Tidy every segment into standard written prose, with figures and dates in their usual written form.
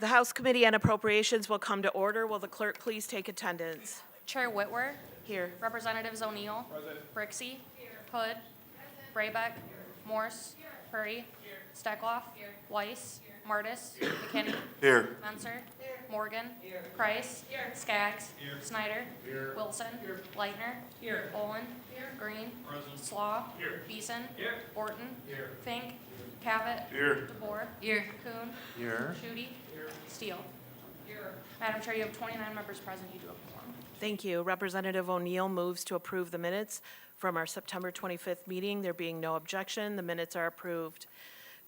The House Committee on Appropriations will come to order. Will the clerk please take attendance? Chair Whitwer. Here. Representatives O'Neill. Brixey. Hood. Braybeck. Morse. Purry. Steckloff. Weiss. Martis. McKinney. Here. Menser. Morgan. Price. Skaggs. Snyder. Wilson. Leitner. Olin. Green. Slaw. Beeson. Orton. Fink. Cavett. Here. DeBoer. Kuhn. Here. Schutte. Steele. Madam Chair, you have 29 members present. You do have a quorum. Thank you. Representative O'Neill moves to approve the minutes from our September 25th meeting. There being no objection, the minutes are approved.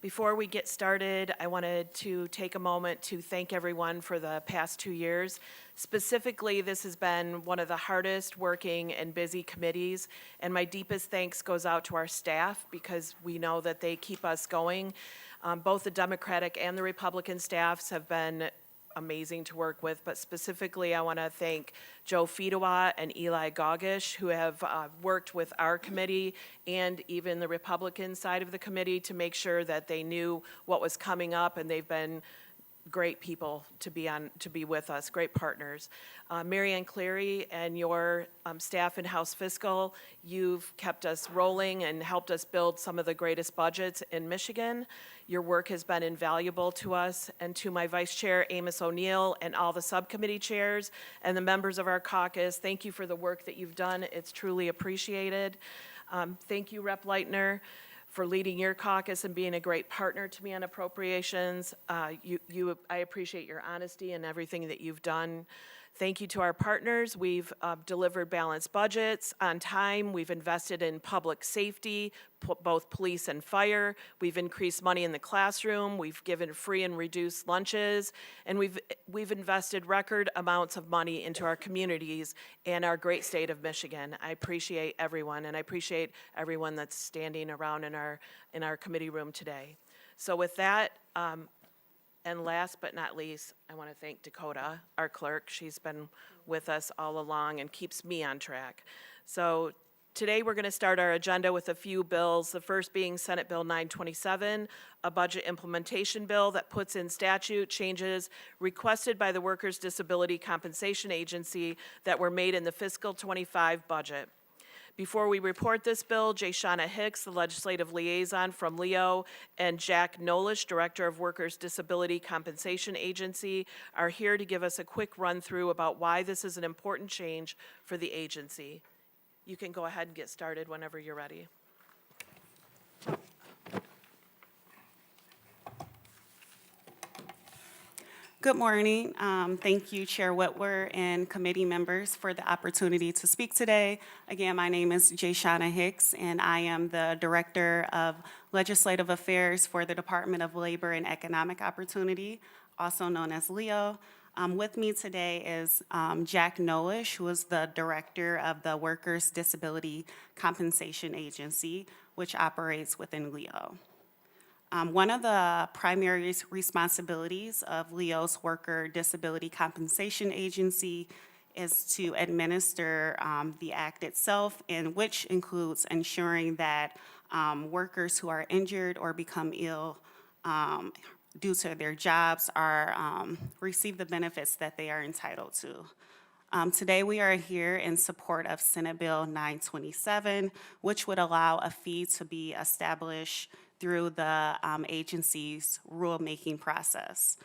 Before we get started, I wanted to take a moment to thank everyone for the past 2 years. Specifically, this has been one of the hardest working and busy committees, and my deepest thanks goes out to our staff because we know that they keep us going. Both the Democratic and the Republican staffs have been amazing to work with, but specifically I want to thank Joe Fedewa and Eli Gaugish, who have worked with our committee and even the Republican side of the committee to make sure that they knew what was coming up, and they've been great people to be with us, great partners. Mary Ann Cleary and your staff in House Fiscal, you've kept us rolling and helped us build some of the greatest budgets in Michigan. Your work has been invaluable to us, and to my Vice Chair, Amos O'Neill, and all the subcommittee chairs and the members of our caucus, thank you for the work that you've done. It's truly appreciated. Thank you, Rep. Leitner, for leading your caucus and being a great partner to me on appropriations. I appreciate your honesty and everything that you've done. Thank you to our partners. We've delivered balanced budgets on time. We've invested in public safety, both police and fire. We've increased money in the classroom. We've given free and reduced lunches. And we've invested record amounts of money into our communities and our great state of Michigan. I appreciate everyone, and I appreciate everyone that's standing around in our committee room today. So with that, and last but not least, I want to thank Dakota, our clerk. She's been with us all along and keeps me on track. So today we're going to start our agenda with a few bills, the first being Senate Bill 927, a budget implementation bill that puts in statute changes requested by the Workers' Disability Compensation Agency that were made in the fiscal 25 budget. Before we report this bill, Jayshana Hicks, the legislative liaison from Leo, and Jack Nolish, director of Workers' Disability Compensation Agency, are here to give us a quick run-through about why this is an important change for the agency. You can go ahead and get started whenever you're ready. Good morning. Thank you, Chair Whitwer and committee members for the opportunity to speak today. Again, my name is Jayshana Hicks, and I am the Director of Legislative Affairs for the Department of Labor and Economic Opportunity, also known as LEO. With me today is Jack Nolish, who is the Director of the Workers' Disability Compensation Agency, which operates within LEO. One of the primary responsibilities of LEO's Worker Disability Compensation Agency is to administer the act itself, and which includes ensuring that workers who are injured or become ill due to their jobs are receive the benefits that they are entitled to. Today we are here in support of Senate Bill 927, which would allow a fee to be established through the agency's rulemaking process.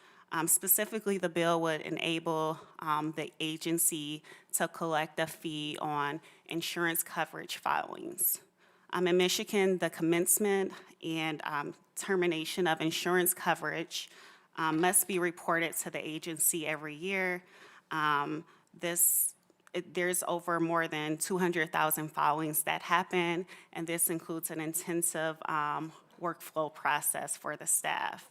Specifically, the bill would enable the agency to collect a fee on insurance coverage filings. In Michigan, the commencement and termination of insurance coverage must be reported to the agency every year. There's over more than 200,000 filings that happen, and this includes an intensive workflow process for the staff.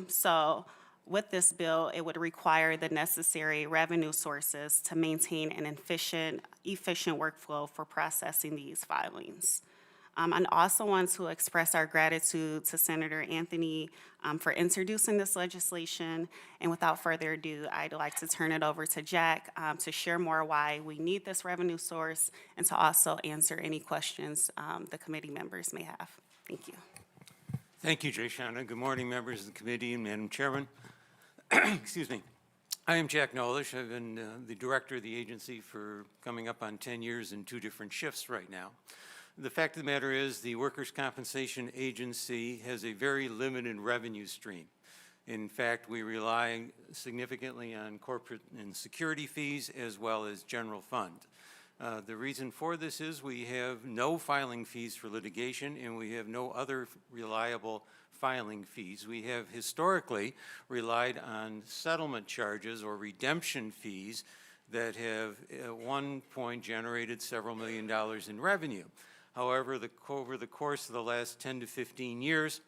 So with this bill, it would require the necessary revenue sources to maintain an efficient workflow for processing these filings. I also want to express our gratitude to Senator Anthony for introducing this legislation. And without further ado, I'd like to turn it over to Jack to share more why we need this revenue source and to also answer any questions the committee members may have. Thank you. Thank you, Jayshana. Good morning, members of the committee and Madam Chairman. Excuse me. I am Jack Nolish. I've been the director of the agency for coming up on 10 years in 2 different shifts right now. The fact of the matter is the Workers' Compensation Agency has a very limited revenue stream. In fact, we rely significantly on corporate and security fees as well as general fund. The reason for this is we have no filing fees for litigation and we have no other reliable filing fees. We have historically relied on settlement charges or redemption fees that have at one point generated several $1 million in revenue. However, over the course of the last 10 to 15 years,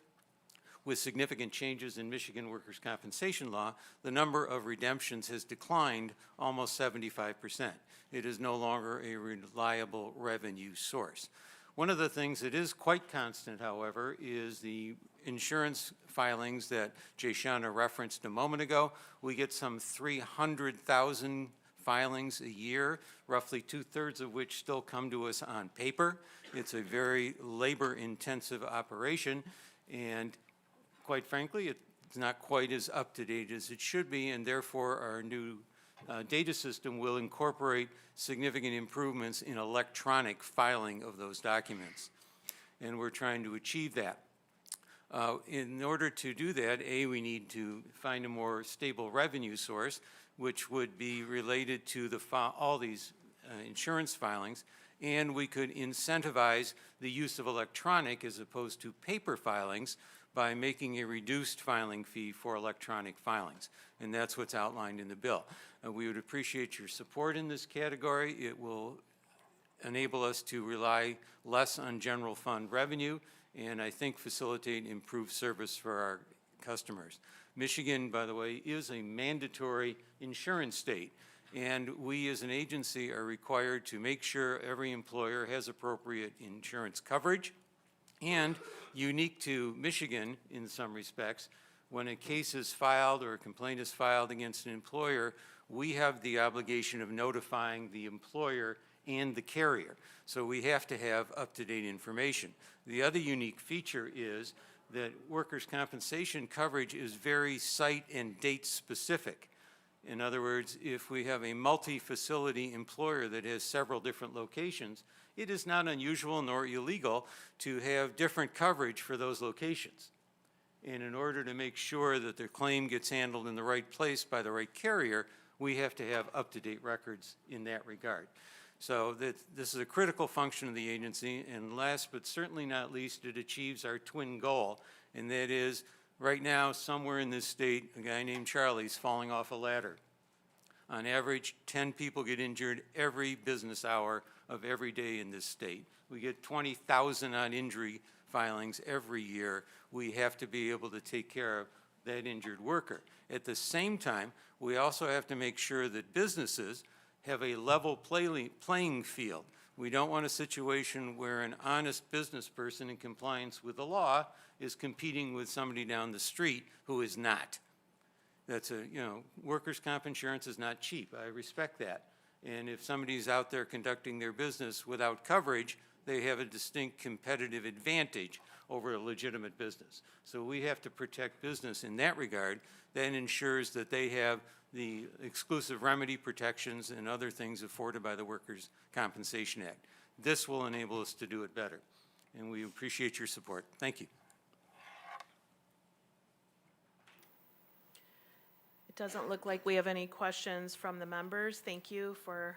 with significant changes in Michigan workers' compensation law, the number of redemptions has declined almost 75%. It is no longer a reliable revenue source. One of the things that is quite constant, however, is the insurance filings that Jayshana referenced a moment ago. We get some 300,000 filings a year, roughly 2/3 of which still come to us on paper. It's a very labor-intensive operation, and quite frankly, it's not quite as up-to-date as it should be, and therefore our new data system will incorporate significant improvements in electronic filing of those documents. And we're trying to achieve that. In order to do that, we need to find a more stable revenue source, which would be related to all these insurance filings, and we could incentivize the use of electronic as opposed to paper filings by making a reduced filing fee for electronic filings. And that's what's outlined in the bill. We would appreciate your support in this category. It will enable us to rely less on general fund revenue and I think facilitate improved service for our customers. Michigan, by the way, is a mandatory insurance state, and we as an agency are required to make sure every employer has appropriate insurance coverage. And unique to Michigan in some respects, when a case is filed or a complaint is filed against an employer, we have the obligation of notifying the employer and the carrier. So we have to have up-to-date information. The other unique feature is that workers' compensation coverage is very site and date specific. In other words, if we have a multi-facility employer that has several different locations, it is not unusual nor illegal to have different coverage for those locations. And in order to make sure that their claim gets handled in the right place by the right carrier, we have to have up-to-date records in that regard. So this is a critical function of the agency, and last but certainly not least, it achieves our twin goal, and that is right now somewhere in this state, a guy named Charlie is falling off a ladder. On average, 10 people get injured every business hour of every day in this state. We get 20,000 on injury filings every year. We have to be able to take care of that injured worker. At the same time, we also have to make sure that businesses have a level playing field. We don't want a situation where an honest business person in compliance with the law is competing with somebody down the street who is not. That's workers' comp insurance is not cheap. I respect that. And if somebody's out there conducting their business without coverage, they have a distinct competitive advantage over a legitimate business. So we have to protect business in that regard. That ensures that they have the exclusive remedy protections and other things afforded by the Workers' Compensation Act. This will enable us to do it better. And we appreciate your support. Thank you. It doesn't look like we have any questions from the members. Thank you for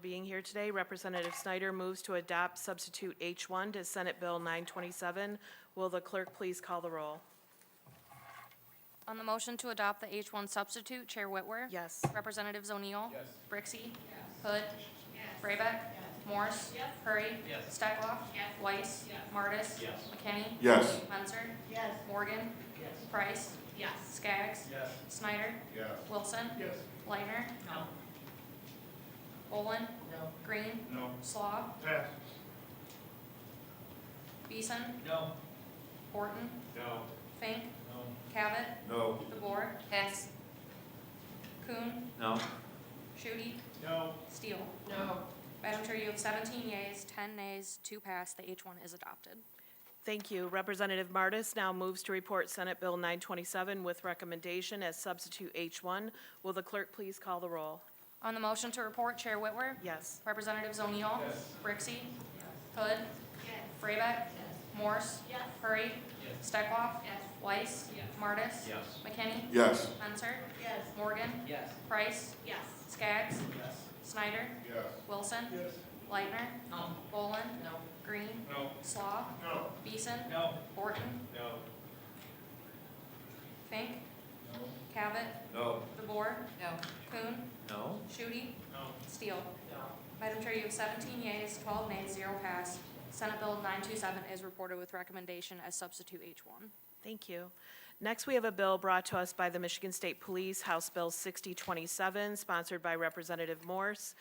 being here today. Representative Snyder moves to adopt substitute H1 to Senate Bill 927. Will the clerk please call the roll? On the motion to adopt the H1 substitute, Chair Whitwer? Yes. Representatives O'Neill? Yes. Brixey? Yes. Hood? Yes. Braybeck? Yes. Morse? Yes. Hurry? Yes. Stegloff? Yes. Weiss? Yes. Martis? Yes. McKinney? Yes. Menzer? Yes. Morgan? Yes. Price? Yes. Skaggs? Yes. Snyder? Yes. Wilson? Yes. Leitner? No. Olin? No. Green? No. Slaw? Pass. Beeson? No. Horton? No. Fink? No. Cabot? No. DeBoer? Pass. Kuhn? No. Shudi? No. Steele? No. Madam Chair, you have 17 yeas, 10 nays, 2 pass. The H1 is adopted. Thank you. Representative Martis now moves to report Senate Bill 927 with recommendation as substitute H1. Will the clerk please call the roll? On the motion to report, Chair Whitwer. Yes. Representatives O'Neill. Brixey. Hood. Braybeck. Morse. Hurry. Steckloff. Weiss. Martis. McKinney. Yes. Censor. Morgan. Price. Skaggs. Snyder. Wilson. Lightner. Bolin. Green. Slaw. Beeson. Borton. Fink. Cabot. DeBoer. Kuhn. Shooty. Steele. Madam Chair, you have 17 yeas, 12 nays, 0 pass. Senate Bill 927 is reported with recommendation as substitute H1. Thank you. Next, we have a bill brought to us by the Michigan State Police, House Bill 6027, sponsored by Representative Morse.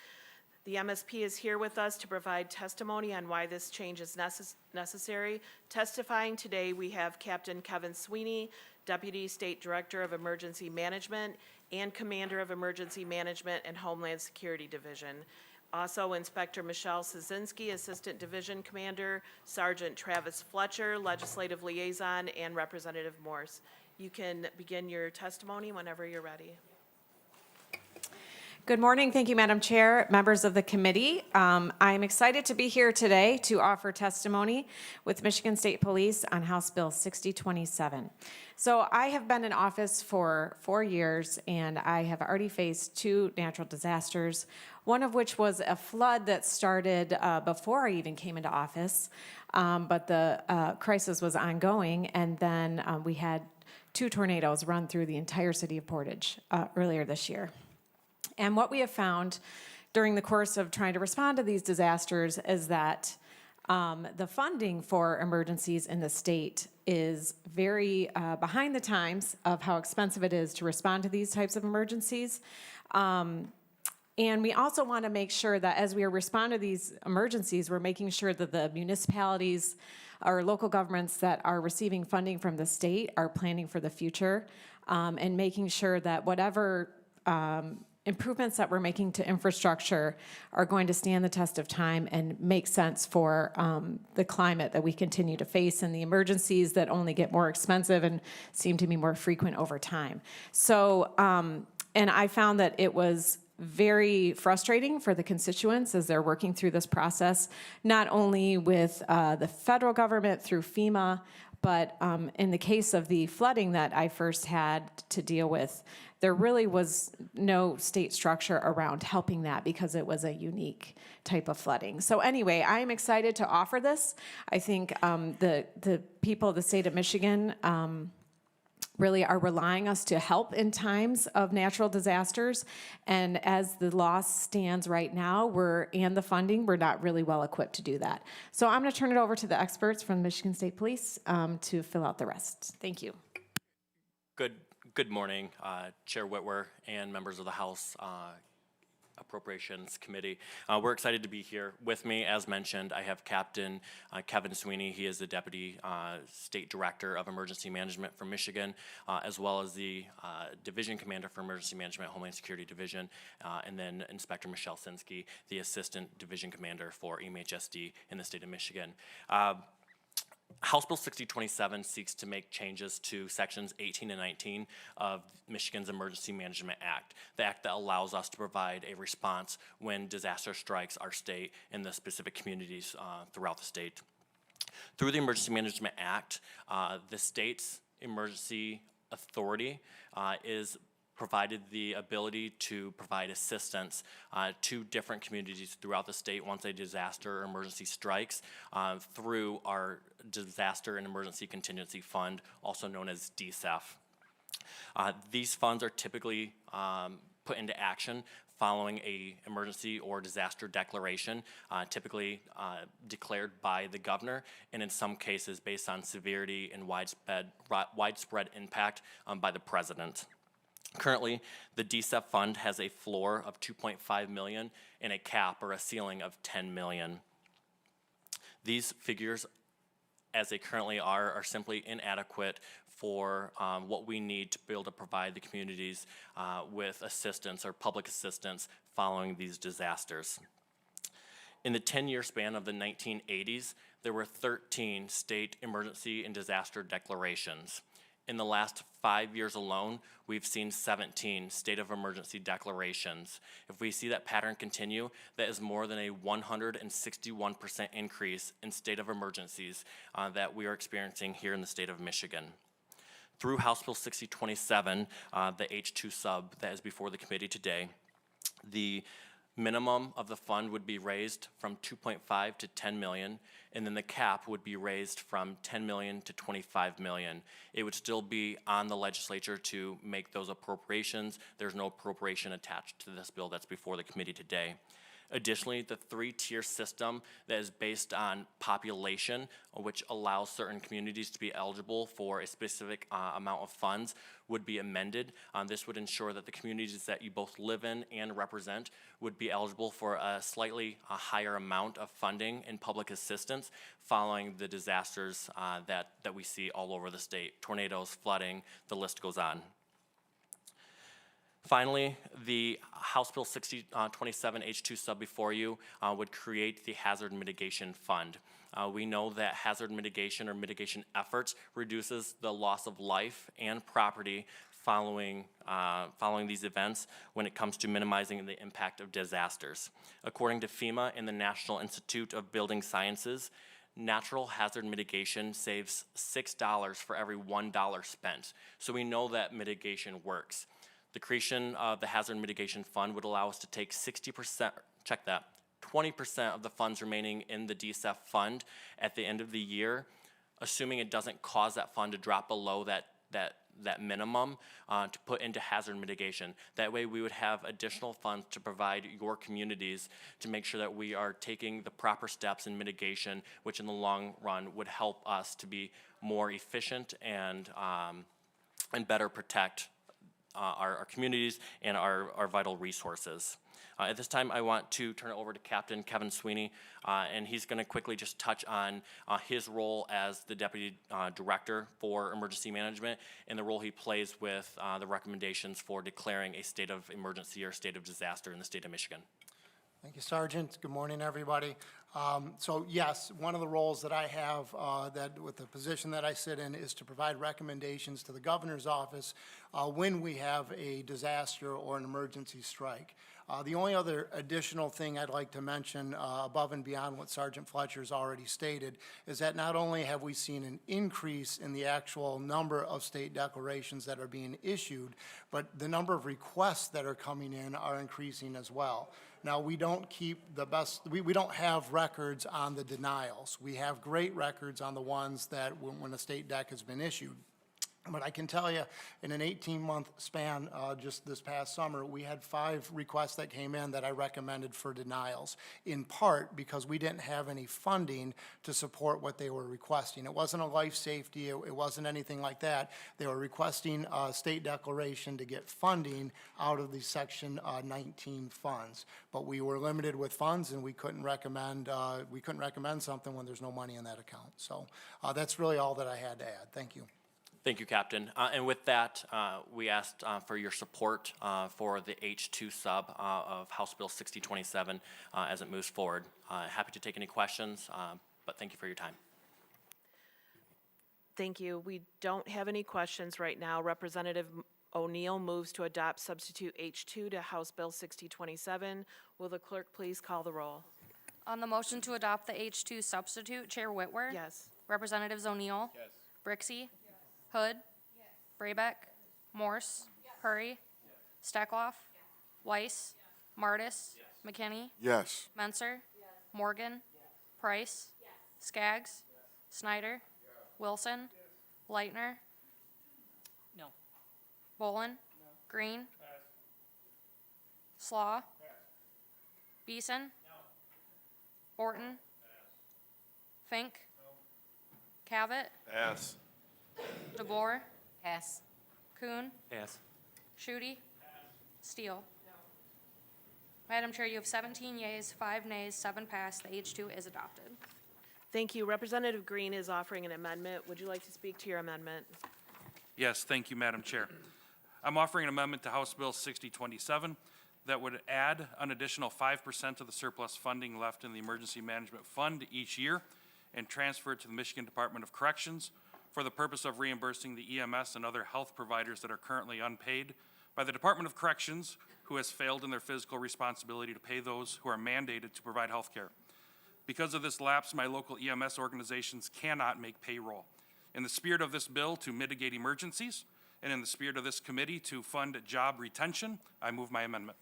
The MSP is here with us to provide testimony on why this change is necessary. Testifying today, we have Captain Kevin Sweeney, Deputy State Director of Emergency Management and Commander of Emergency Management and Homeland Security Division. Also, Inspector Michelle Szynski, Assistant Division Commander, Sergeant Travis Fletcher, Legislative Liaison, and Representative Morse. You can begin your testimony whenever you're ready. Good morning. Thank you, Madam Chair, members of the committee. I'm excited to be here today to offer testimony with Michigan State Police on House Bill 6027. So I have been in office for 4 years, and I have already faced 2 natural disasters, one of which was a flood that started before I even came into office, but the crisis was ongoing, and then we had 2 tornadoes run through the entire city of Portage earlier this year. And what we have found during the course of trying to respond to these disasters is that the funding for emergencies in the state is very behind the times of how expensive it is to respond to these types of emergencies. And we also want to make sure that as we respond to these emergencies, we're making sure that the municipalities or local governments that are receiving funding from the state are planning for the future and making sure that whatever improvements that we're making to infrastructure are going to stand the test of time and make sense for the climate that we continue to face and the emergencies that only get more expensive and seem to be more frequent over time. So, and I found that it was very frustrating for the constituents as they're working through this process, not only with the federal government through FEMA, but in the case of the flooding that I first had to deal with, there really was no state structure around helping that because it was a unique type of flooding. So anyway, I'm excited to offer this. I think the people of the state of Michigan really are relying us to help in times of natural disasters. And as the law stands right now, and the funding, we're not really well equipped to do that. So I'm going to turn it over to the experts from the Michigan State Police to fill out the rest. Thank you. Good morning, Chair Whitwer and members of the House Appropriations Committee. We're excited to be here. With me, as mentioned, I have Captain Kevin Sweeney. He is the Deputy State Director of Emergency Management for Michigan, as well as the Division Commander for Emergency Management, Homeland Security Division, and then Inspector Michelle Szynski, the Assistant Division Commander for EMHSD in the state of Michigan. House Bill 6027 seeks to make changes to sections 18 and 19 of Michigan's Emergency Management Act, the act that allows us to provide a response when disaster strikes our state and the specific communities throughout the state. Through the Emergency Management Act, the state's emergency authority is provided the ability to provide assistance to different communities throughout the state once a disaster or emergency strikes through our Disaster and Emergency Contingency Fund, also known as DSEF. These funds are typically put into action following a emergency or disaster declaration, typically declared by the governor, and in some cases based on severity and widespread impact by the president. Currently, the DSEF fund has a floor of $2.5 million and a cap or a ceiling of $10 million. These figures, as they currently are simply inadequate for what we need to be able to provide the communities with assistance or public assistance following these disasters. In the 10-year span of the 1980s, there were 13 state emergency and disaster declarations. In the last 5 years alone, we've seen 17 state of emergency declarations. If we see that pattern continue, that is more than a 161% increase in state of emergencies that we are experiencing here in the state of Michigan. Through House Bill 6027, the H2 sub that is before the committee today, the minimum of the fund would be raised from 2.5 to 10 million, and then the cap would be raised from 10 million to 25 million. It would still be on the legislature to make those appropriations. There's no appropriation attached to this bill that's before the committee today. Additionally, the three-tier system that is based on population, which allows certain communities to be eligible for a specific amount of funds, would be amended. This would ensure that the communities that you both live in and represent would be eligible for a slightly higher amount of funding and public assistance following the disasters that we see all over the state. Tornadoes, flooding, the list goes on. Finally, the House Bill 6027 H2 sub before you would create the Hazard Mitigation Fund. We know that hazard mitigation or mitigation efforts reduces the loss of life and property following these events when it comes to minimizing the impact of disasters. According to FEMA and the National Institute of Building Sciences, natural hazard mitigation saves $6 for every $1 spent. So we know that mitigation works. The creation of the Hazard Mitigation Fund would allow us to take 60%, check that, 20% of the funds remaining in the DSEF fund at the end of the year, assuming it doesn't cause that fund to drop below that minimum to put into hazard mitigation. That way we would have additional funds to provide your communities to make sure that we are taking the proper steps in mitigation, which in the long run would help us to be more efficient and better protect our communities and our vital resources. At this time, I want to turn it over to Captain Kevin Sweeney, and he's going to quickly just touch on his role as the Deputy Director for Emergency Management and the role he plays with the recommendations for declaring a state of emergency or state of disaster in the state of Michigan. Thank you, Sergeant. Good morning, everybody. So yes, one of the roles that I have that with the position that I sit in is to provide recommendations to the governor's office when we have a disaster or an emergency strike. The only other additional thing I'd like to mention above and beyond what Sergeant Fletcher's already stated is that not only have we seen an increase in the actual number of state declarations that are being issued, but the number of requests that are coming in are increasing as well. Now, we don't keep the best, we don't have records on the denials. We have great records on the ones that when a state deck has been issued. But I can tell you, in an 18-month span, just this past summer, we had 5 requests that came in that I recommended for denials, in part because we didn't have any funding to support what they were requesting. It wasn't a life safety, it wasn't anything like that. They were requesting a state declaration to get funding out of the Section 19 funds. But we were limited with funds, and we couldn't recommend something when there's no money in that account. So that's really all that I had to add. Thank you. Thank you, Captain. And with that, we asked for your support for the H2 sub of House Bill 6027 as it moves forward. Happy to take any questions, but thank you for your time. Thank you. We don't have any questions right now. Representative O'Neill moves to adopt substitute H2 to House Bill 6027. Will the clerk please call the roll? On the motion to adopt the H2 substitute, Chair Whitwer? Yes. Representatives O'Neill? Yes. Brixey? Hood? Yes. Braybeck? Morse? Hurry? Yes. Steckloff? Yes. Weiss? Yes. Martis? Yes. McKinney? Yes. Menser? Yes. Morgan? Yes. Price? Yes. Skaggs? Yes. Snyder? Yes. Wilson? Yes. Leitner? No. Bolin? No. Green? Yes. Slaw? Yes. Beeson? No. Orton? Yes. Fink? No. Cavett? Pass. DeBoer? Pass. Kuhn? Yes. Schutte? Steele? No. Madam Chair, you have 17 yeas, 5 nays, 7 pass. The H2 is adopted. Thank you. Representative Green is offering an amendment. Would you like to speak to your amendment? Yes, thank you, Madam Chair. I'm offering an amendment to House Bill 6027 that would add an additional 5% of the surplus funding left in the Emergency Management Fund each year and transfer it to the Michigan Department of Corrections for the purpose of reimbursing the EMS and other health providers that are currently unpaid by the Department of Corrections, who has failed in their physical responsibility to pay those who are mandated to provide health care. Because of this lapse, my local EMS organizations cannot make payroll. In the spirit of this bill to mitigate emergencies, and in the spirit of this committee to fund job retention, I move my amendment.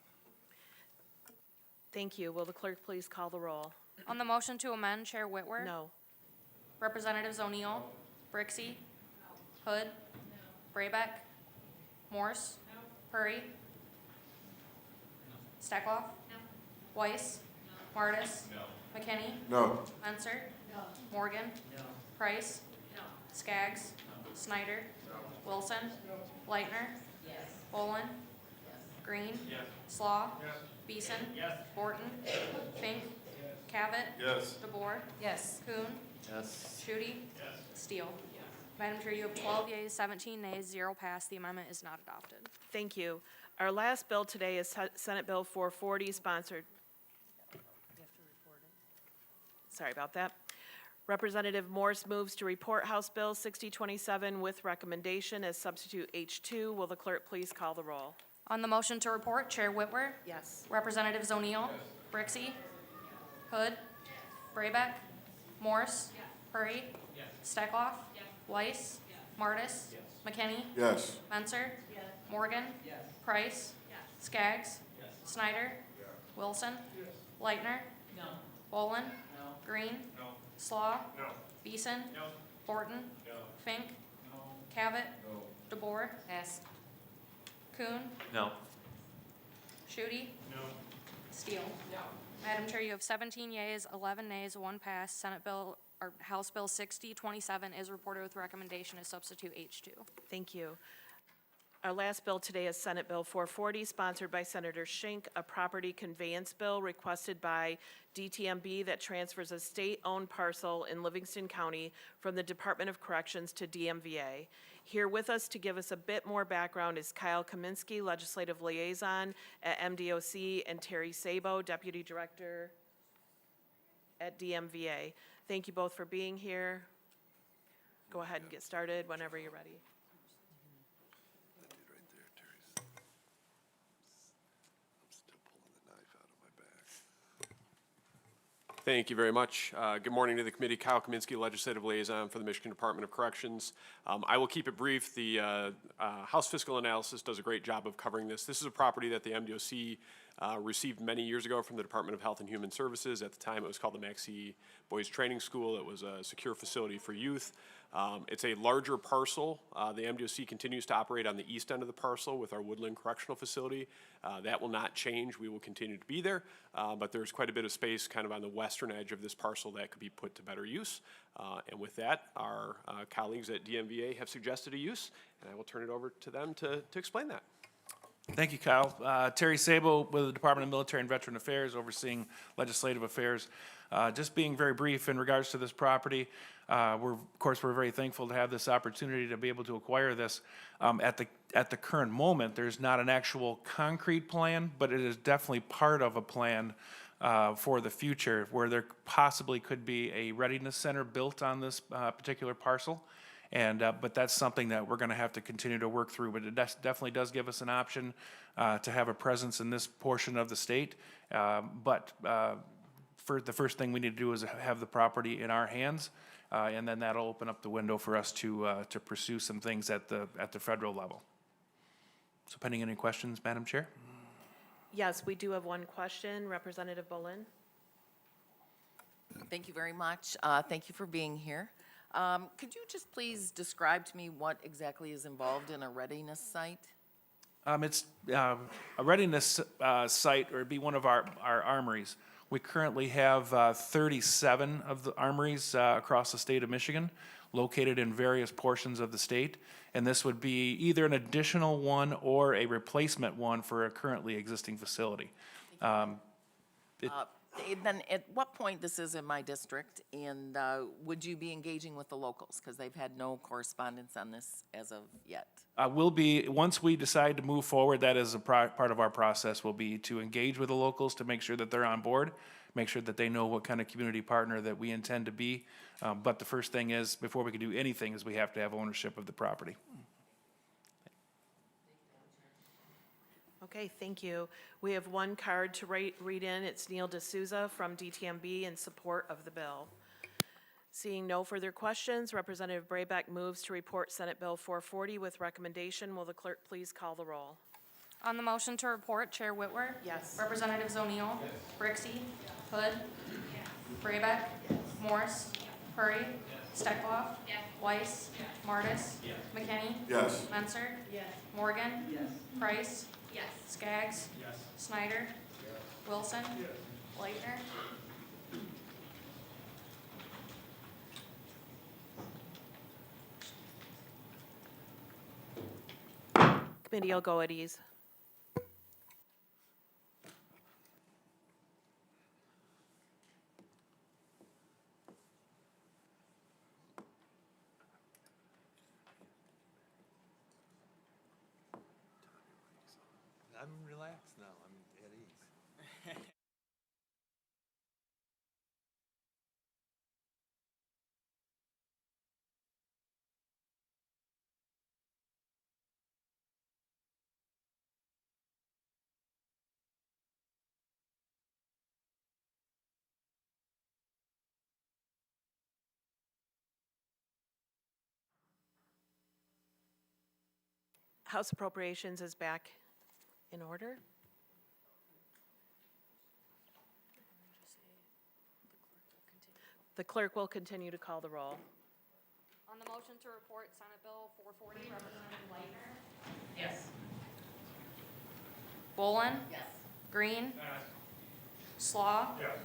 Thank you. Will the clerk please call the roll? On the motion to amend, Chair Whitwer. No. Representatives O'Neill. Brixey. Hood. Braybeck. Morse. Hurry. Steckloff. Weiss. Martis. McKinney. No. Menser. Morgan. Price. Skaggs. Snyder. Wilson. Leitner. Bolin. Green. Slaw. Beeson. Borton. Fink. Cavett. Yes. DeBoer. Yes. Kuhn. Yes. Shooty. Steele. Madam Chair, you have 12 yeas, 17 nays, 0 pass. The amendment is not adopted. Thank you. Our last bill today is Senate Bill 440, sponsored. Sorry about that. Representative Morse moves to report House Bill 6027 with recommendation as substitute H2. Will the clerk please call the roll? On the motion to report, Chair Whitwer. Yes. Representatives O'Neill. Brixey. Hood. Braybeck. Morse. Hurry. Steckloff. Weiss. Martis. McKinney. Yes. Menser. Morgan. Price. Skaggs. Snyder. Wilson. Leitner. Bolin. Green. Slaw. Beeson. Borton. Fink. Cavett. DeBoer. Yes. Kuhn. No. Shooty. Steele. Madam Chair, you have 17 yeas, 11 nays, 1 pass. Senate Bill, or House Bill 6027 is reported with recommendation as substitute H2. Thank you. Our last bill today is Senate Bill 440, sponsored by Senator Schenck, a property conveyance bill requested by DTMB that transfers a state-owned parcel in Livingston County from the Department of Corrections to DMVA. Here with us to give us a bit more background is Kyle Kaminsky, Legislative Liaison at MDOC, and Terry Sabo, Deputy Director at DMVA. Thank you both for being here. Go ahead and get started whenever you're ready. Thank you very much. Good morning to the committee. Kyle Kaminsky, Legislative Liaison for the Michigan Department of Corrections. I will keep it brief. The House Fiscal Analysis does a great job of covering this. This is a property that the MDOC received many years ago from the Department of Health and Human Services. At the time, it was called the Maxey Boys Training School. It was a secure facility for youth. It's a larger parcel. The MDOC continues to operate on the east end of the parcel with our Woodland Correctional Facility. That will not change. We will continue to be there, but there's quite a bit of space kind of on the western edge of this parcel that could be put to better use. And with that, our colleagues at DMVA have suggested a use, and I will turn it over to them to explain that. Thank you, Kyle. Terry Sabo with the Department of Military and Veteran Affairs, overseeing legislative affairs. Just being very brief in regards to this property, we're very thankful to have this opportunity to be able to acquire this. At the current moment, there's not an actual concrete plan, but it is definitely part of a plan for the future where there possibly could be a readiness center built on this particular parcel. And, but that's something that we're going to have to continue to work through. But it definitely does give us an option to have a presence in this portion of the state. But for the first thing we need to do is have the property in our hands, and then that'll open up the window for us to pursue some things at the federal level. So, pending any questions, Madam Chair? Yes, we do have one question. Representative Bolin. Thank you very much. Thank you for being here. Could you just please describe to me what exactly is involved in a readiness site? It's a readiness site, or it'd be one of our armories. We currently have 37 of the armories across the state of Michigan, located in various portions of the state. And this would be either an additional one or a replacement one for a currently existing facility. Then at what point, this is in my district, and would you be engaging with the locals? Because they've had no correspondence on this as of yet. Will be, once we decide to move forward, that is a part of our process, will be to engage with the locals to make sure that they're on board, make sure that they know what kind of community partner that we intend to be. But the first thing is, before we can do anything, is we have to have ownership of the property. Okay, thank you. We have one card to read in. It's Neil D'Souza from DTMB in support of the bill. Seeing no further questions, Representative Brayback moves to report Senate Bill 440 with recommendation. Will the clerk please call the roll? On the motion to report, Chair Whitwer? Yes. Representatives O'Neill? Brixey? Hood? Braybeck? Morse? Hurry? Steckloff? Weiss? Martis? McKinney? Yes. Menser? Morgan? Price? Skaggs? Snyder? Wilson? Leitner? Committee will go at ease. I'm relaxed now. I'm at ease. House Appropriations is back in order. The clerk will continue to call the roll. On the motion to report Senate Bill 440, Representative Leitner? Yes. Bolin? Yes. Green? Yes. Slaw? Yes.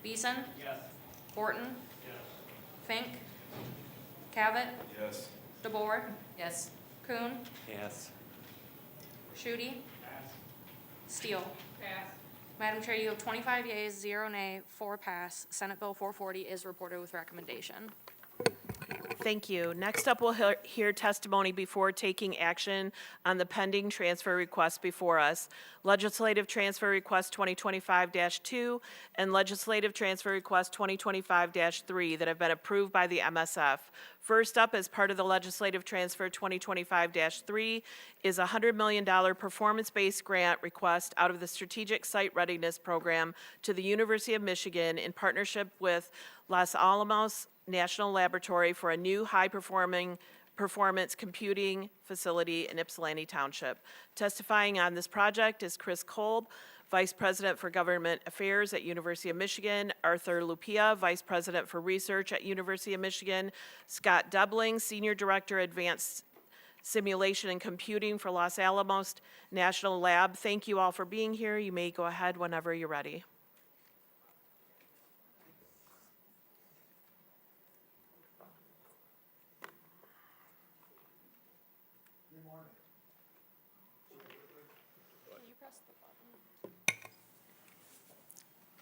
Beeson? Yes. Horton? Yes. Fink? Cavett? Yes. DeBoer? Yes. Kuhn? Yes. Shooty? Pass. Steele? Pass. Madam Chair, you have 25 yeas, 0 nay, 4 pass. Senate Bill 440 is reported with recommendation. Thank you. Next up, we'll hear testimony before taking action on the pending transfer request before us. Legislative Transfer Request 2025-2 and Legislative Transfer Request 2025-3 that have been approved by the MSF. First up, as part of the Legislative Transfer 2025-3, is a $100 million performance-based grant request out of the Strategic Site Readiness Program to the University of Michigan in partnership with Los Alamos National Laboratory for a new high-performance computing facility in Ypsilanti Township. Testifying on this project is Chris Kolb, Vice President for Government Affairs at University of Michigan, Arthur Lupia, Vice President for Research at University of Michigan, Scott Debling, Senior Director, Advanced Simulation and Computing for Los Alamos National Lab. Thank you all for being here. You may go ahead whenever you're ready.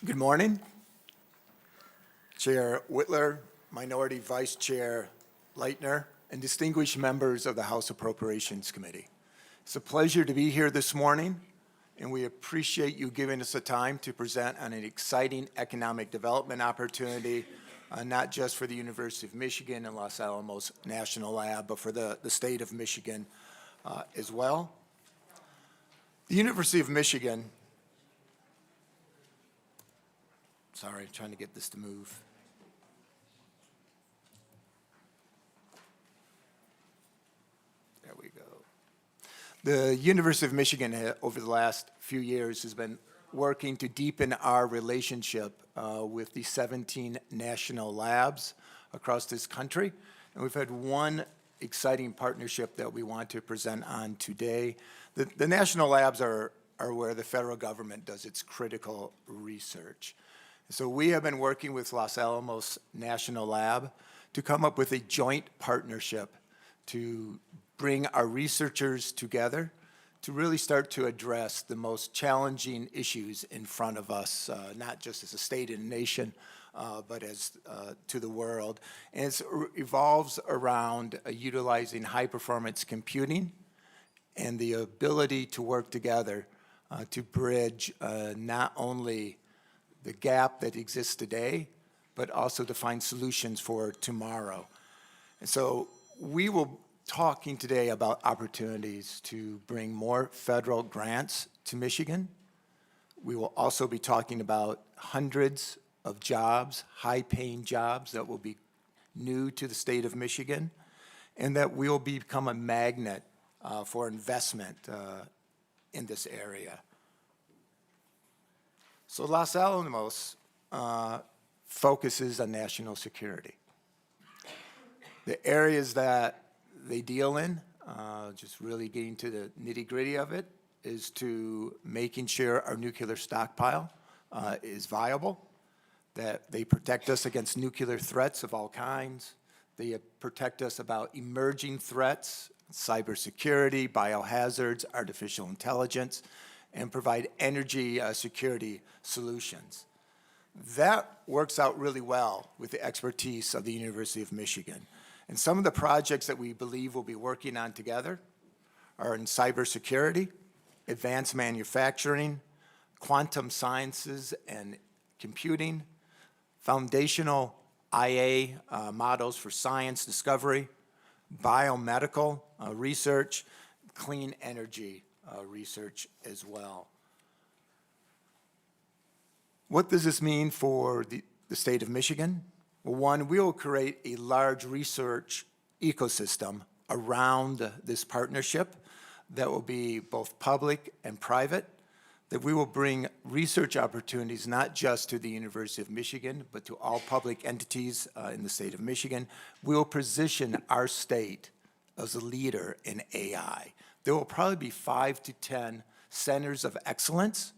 Good morning. Chair Whitler, Minority Vice Chair Leitner, and distinguished members of the House Appropriations Committee. It's a pleasure to be here this morning, and we appreciate you giving us the time to present on an exciting economic development opportunity, not just for the University of Michigan and Los Alamos National Lab, but for the state of Michigan as well. The University of Michigan, sorry, trying to get this to move. There we go. The University of Michigan, over the last few years, has been working to deepen our relationship with the 17 national labs across this country. And we've had one exciting partnership that we want to present on today. The national labs are where the federal government does its critical research. So we have been working with Los Alamos National Lab to come up with a joint partnership to bring our researchers together to really start to address the most challenging issues in front of us, not just as a state and a nation, but as to the world. And it evolves around utilizing high-performance computing and the ability to work together to bridge not only the gap that exists today, but also to find solutions for tomorrow. And so we will talking today about opportunities to bring more federal grants to Michigan. We will also be talking about hundreds of jobs, high-paying jobs that will be new to the state of Michigan, and that will become a magnet for investment in this area. So Los Alamos focuses on national security. The areas that they deal in, just really getting to the nitty-gritty of it, is to making sure our nuclear stockpile is viable, that they protect us against nuclear threats of all kinds. They protect us about emerging threats, cybersecurity, biohazards, artificial intelligence, and provide energy security solutions. That works out really well with the expertise of the University of Michigan. And some of the projects that we believe we'll be working on together are in cybersecurity, advanced manufacturing, quantum sciences and computing, foundational IA models for science discovery, biomedical research, clean energy research as well. What does this mean for the state of Michigan? Well, one, we will create a large research ecosystem around this partnership that will be both public and private, that we will bring research opportunities not just to the University of Michigan, but to all public entities in the state of Michigan. We will position our state as a leader in AI. There will probably be 5 to 10 centers of excellence.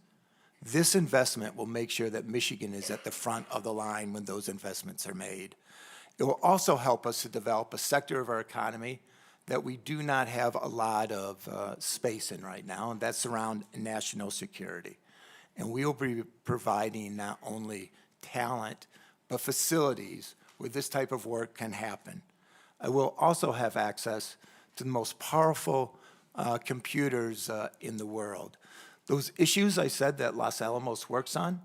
This investment will make sure that Michigan is at the front of the line when those investments are made. It will also help us to develop a sector of our economy that we do not have a lot of space in right now, and that's around national security. And we will be providing not only talent, but facilities where this type of work can happen. I will also have access to the most powerful computers in the world. Those issues I said that Los Alamos works on,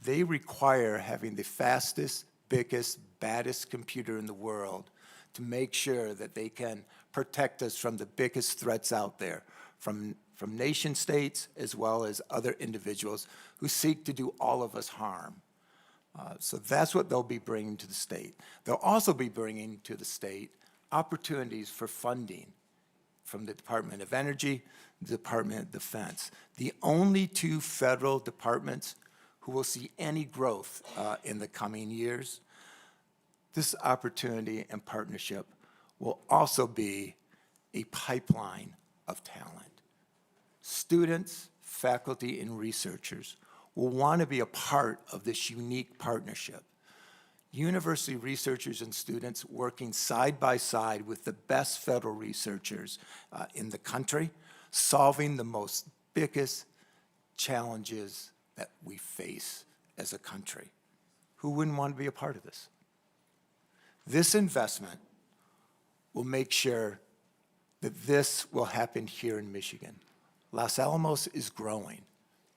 they require having the fastest, biggest, baddest computer in the world to make sure that they can protect us from the biggest threats out there, from nation states as well as other individuals who seek to do all of us harm. So that's what they'll be bringing to the state. They'll also be bringing to the state opportunities for funding from the Department of Energy, the Department of Defense. The only two federal departments who will see any growth in the coming years. This opportunity and partnership will also be a pipeline of talent. Students, faculty, and researchers will want to be a part of this unique partnership. University researchers and students working side by side with the best federal researchers in the country, solving the most biggest challenges that we face as a country. Who wouldn't want to be a part of this? This investment will make sure that this will happen here in Michigan. Los Alamos is growing.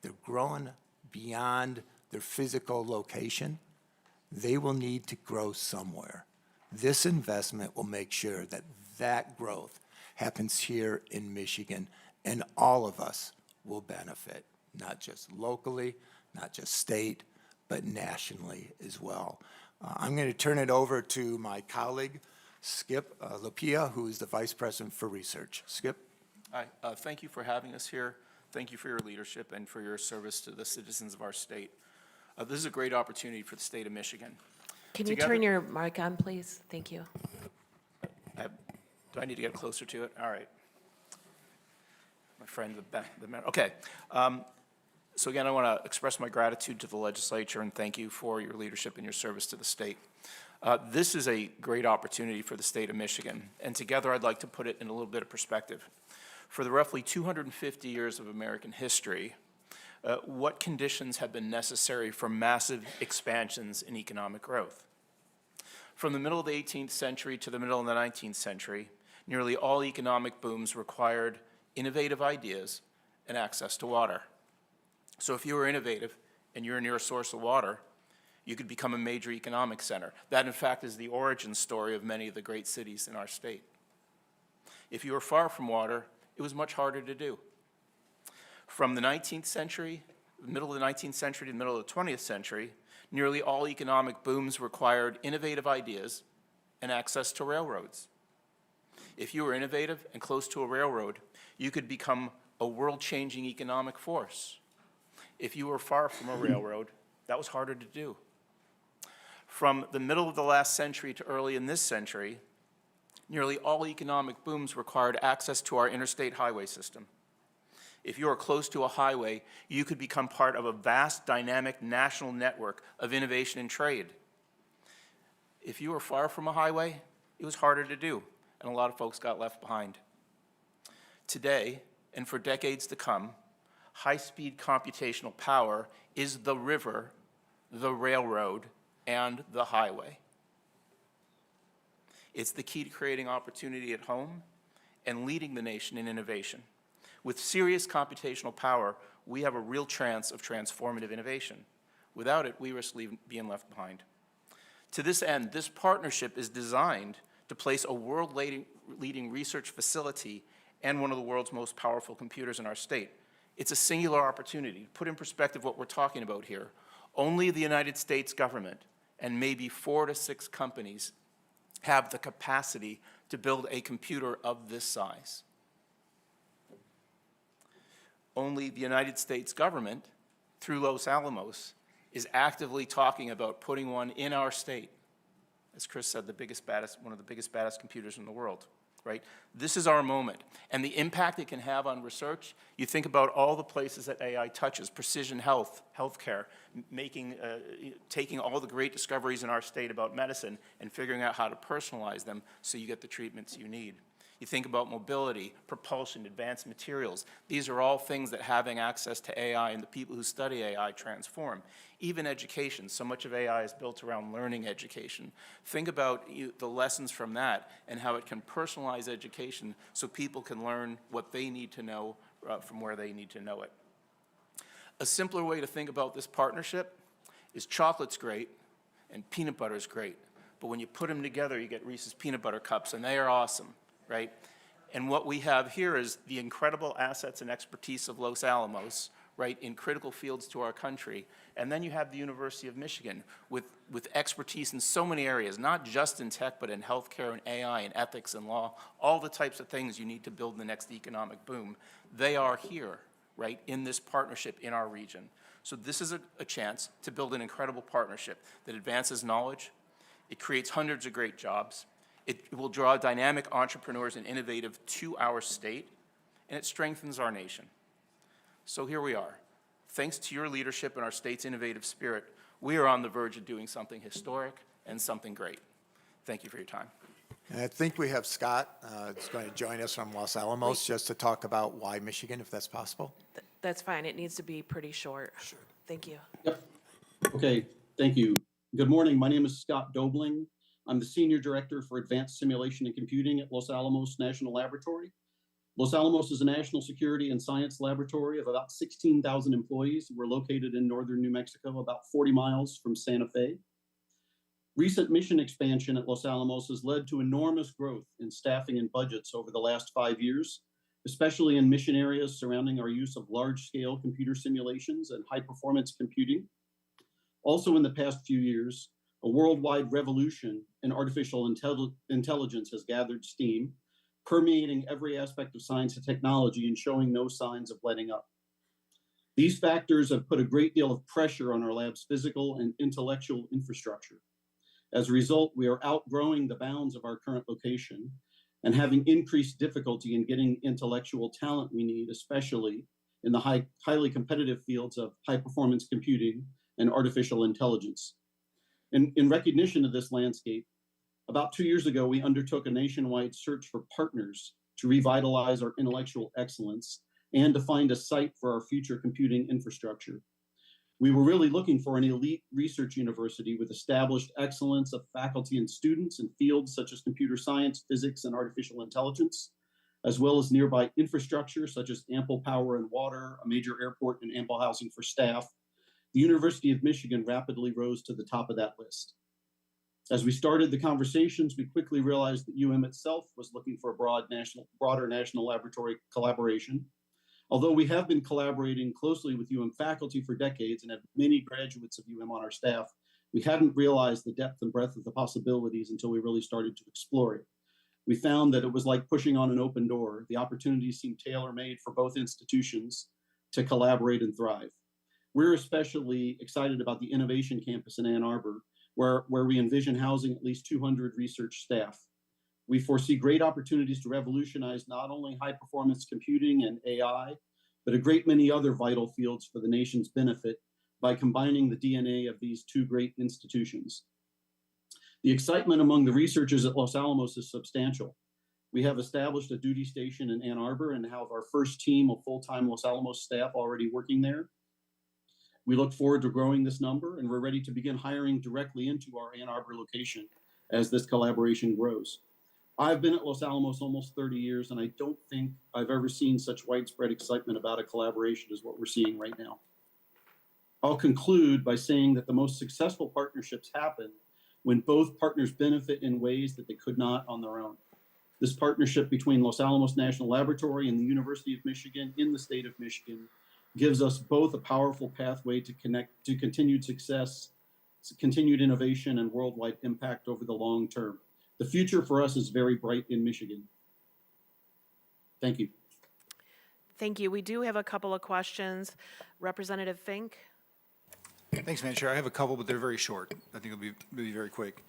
They're growing beyond their physical location. They will need to grow somewhere. This investment will make sure that that growth happens here in Michigan, and all of us will benefit, not just locally, not just state, but nationally as well. I'm going to turn it over to my colleague, Skip Lapia, who is the Vice President for Research. Skip? Hi, thank you for having us here. Thank you for your leadership and for your service to the citizens of our state. This is a great opportunity for the state of Michigan. Can you turn your mic on, please? Thank you. Do I need to get closer to it? All right. My friend, okay. So again, I want to express my gratitude to the legislature and thank you for your leadership and your service to the state. This is a great opportunity for the state of Michigan, and together I'd like to put it in a little bit of perspective. For the roughly 250 years of American history, what conditions have been necessary for massive expansions in economic growth? From the middle of the 18th century to the middle of the 19th century, nearly all economic booms required innovative ideas and access to water. So if you were innovative and you're near a source of water, you could become a major economic center. That, in fact, is the origin story of many of the great cities in our state. If you were far from water, it was much harder to do. From the 19th century, the middle of the 19th century to the middle of the 20th century, nearly all economic booms required innovative ideas and access to railroads. If you were innovative and close to a railroad, you could become a world-changing economic force. If you were far from a railroad, that was harder to do. From the middle of the last century to early in this century, nearly all economic booms required access to our interstate highway system. If you are close to a highway, you could become part of a vast, dynamic national network of innovation and trade. If you were far from a highway, it was harder to do, and a lot of folks got left behind. Today, and for decades to come, high-speed computational power is the river, the railroad, and the highway. It's the key to creating opportunity at home and leading the nation in innovation. With serious computational power, we have a real chance of transformative innovation. Without it, we risk being left behind. To this end, this partnership is designed to place a world-leading research facility and one of the world's most powerful computers in our state. It's a singular opportunity. To put in perspective what we're talking about here, only the United States government and maybe 4 to 6 companies have the capacity to build a computer of this size. Only the United States government, through Los Alamos, is actively talking about putting one in our state. As Chris said, one of the biggest, baddest computers in the world, right? This is our moment. And the impact it can have on research, you think about all the places that AI touches, precision health, healthcare, taking all the great discoveries in our state about medicine and figuring out how to personalize them so you get the treatments you need. You think about mobility, propulsion, advanced materials. These are all things that having access to AI and the people who study AI transform. Even education, so much of AI is built around learning education. Think about the lessons from that and how it can personalize education so people can learn what they need to know from where they need to know it. A simpler way to think about this partnership is chocolate's great and peanut butter's great, but when you put them together, you get Reese's peanut butter cups, and they are awesome. Right? And what we have here is the incredible assets and expertise of Los Alamos, right, in critical fields to our country. And then you have the University of Michigan with expertise in so many areas, not just in tech, but in healthcare and AI and ethics and law, all the types of things you need to build the next economic boom. They are here, right, in this partnership in our region. So this is a chance to build an incredible partnership that advances knowledge. It creates hundreds of great jobs. It will draw dynamic entrepreneurs and innovative to our state, and it strengthens our nation. So here we are. Thanks to your leadership and our state's innovative spirit, we are on the verge of doing something historic and something great. Thank you for your time. And I think we have Scott is going to join us from Los Alamos just to talk about why Michigan, if that's possible. That's fine. It needs to be pretty short. Sure. Thank you. Yep. Okay, thank you. Good morning. My name is Scott Dobling. I'm the Senior Director for Advanced Simulation and Computing at Los Alamos National Laboratory. Los Alamos is a national security and science laboratory of about 16,000 employees. We're located in northern New Mexico, about 40 miles from Santa Fe. Recent mission expansion at Los Alamos has led to enormous growth in staffing and budgets over the last 5 years, especially in mission areas surrounding our use of large-scale computer simulations and high-performance computing. Also in the past few years, a worldwide revolution in artificial intelligence has gathered steam, permeating every aspect of science and technology and showing no signs of letting up. These factors have put a great deal of pressure on our lab's physical and intellectual infrastructure. As a result, we are outgrowing the bounds of our current location and having increased difficulty in getting intellectual talent we need, especially in the highly competitive fields of high-performance computing and artificial intelligence. In recognition of this landscape, about 2 years ago, we undertook a nationwide search for partners to revitalize our intellectual excellence, and to find a site for our future computing infrastructure. We were really looking for an elite research university with established excellence of faculty and students in fields such as computer science, physics, and artificial intelligence, as well as nearby infrastructure such as ample power and water, a major airport, and ample housing for staff. The University of Michigan rapidly rose to the top of that list. As we started the conversations, we quickly realized that UM itself was looking for a broader national laboratory collaboration. Although we have been collaborating closely with UM faculty for decades and have many graduates of UM on our staff, we hadn't realized the depth and breadth of the possibilities until we really started to explore it. We found that it was like pushing on an open door. The opportunities seemed tailor-made for both institutions to collaborate and thrive. We're especially excited about the Innovation Campus in Ann Arbor, where we envision housing at least 200 research staff. We foresee great opportunities to revolutionize not only high-performance computing and AI, but a great many other vital fields for the nation's benefit by combining the DNA of these two great institutions. The excitement among the researchers at Los Alamos is substantial. We have established a duty station in Ann Arbor and have our first team of full-time Los Alamos staff already working there. We look forward to growing this number, and we're ready to begin hiring directly into our Ann Arbor location as this collaboration grows. I've been at Los Alamos almost 30 years, and I don't think I've ever seen such widespread excitement about a collaboration as what we're seeing right now. I'll conclude by saying that the most successful partnerships happen when both partners benefit in ways that they could not on their own. This partnership between Los Alamos National Laboratory and the University of Michigan in the state of Michigan gives us both a powerful pathway to connect to continued success, continued innovation, and worldwide impact over the long term. The future for us is very bright in Michigan. Thank you. Thank you. We do have a couple of questions. Representative Fink? Thanks, Madam Chair. I have a couple, but they're very short. I think it'll be very quick.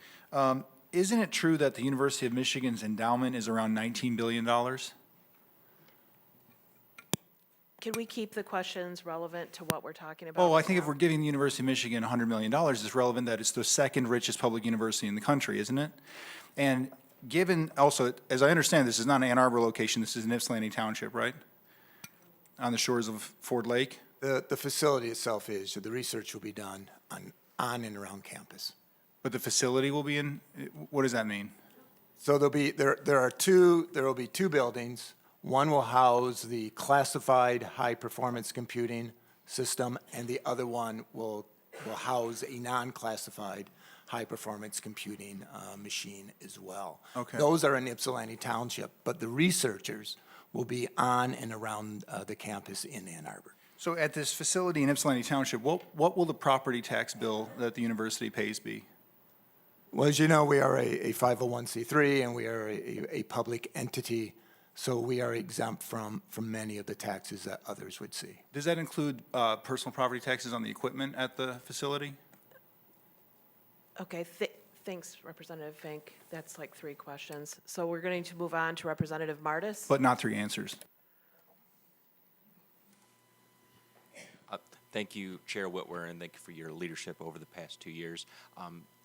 Isn't it true that the University of Michigan's endowment is around $19 billion? Can we keep the questions relevant to what we're talking about? Oh, I think right if now? we're giving the University of Michigan $100 million, it's relevant that it's the second richest public university in the country, isn't it? And given also, as I understand, this is not an Ann Arbor location, this is in Ypsilanti Township, right? On the shores of Ford Lake? The facility itself is, so the research will be done on and around campus. But the facility will be in, what does that mean? So there will be two buildings. One will house the classified high-performance computing system, and the other one will house a non-classified high-performance computing machine as well. Okay. Those are in Ypsilanti Township, but the researchers will be on and around the campus in Ann Arbor. So at this facility in Ypsilanti Township, what will the property tax bill that the university pays be? Well, as you know, we are a 501c3, and we are a public entity, so we are exempt from many of the taxes that others would see. Does that include personal property taxes on the equipment at the facility? Okay, thanks, Representative Fink. That's like 3 questions. So we're going to move on to Representative Martis. But not 3 answers. Thank you, Chair Whitwer, and thank you for your leadership over the past 2 years.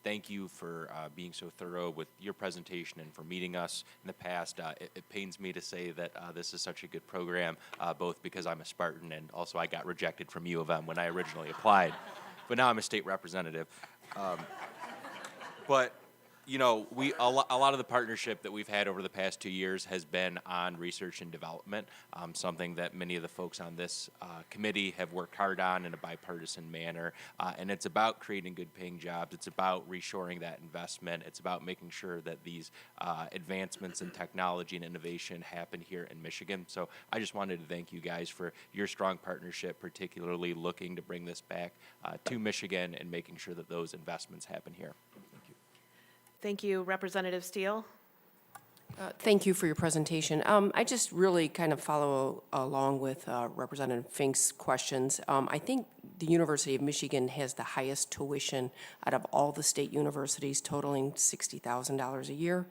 Thank you for being so thorough with your presentation and for meeting us in the past. It pains me to say that this is such a good program, both because I'm a Spartan and also I got rejected from U of M when I originally applied. But now I'm a state representative. But you know, a lot of the partnership that we've had over the past 2 years has been on research and development, something that many of the folks on this committee have worked hard on in a bipartisan manner. And it's about creating good paying jobs. It's about reshoring that investment. It's about making sure that these advancements in technology and innovation happen here in Michigan. So I just wanted to thank you guys for your strong partnership, particularly looking to bring this back to Michigan and making sure that those investments happen here. Thank you, Representative Steele. Thank you for your presentation. I just really kind of follow along with Representative Fink's questions. I think the University of Michigan has the highest tuition out of all the state universities, totaling $60,000 a year,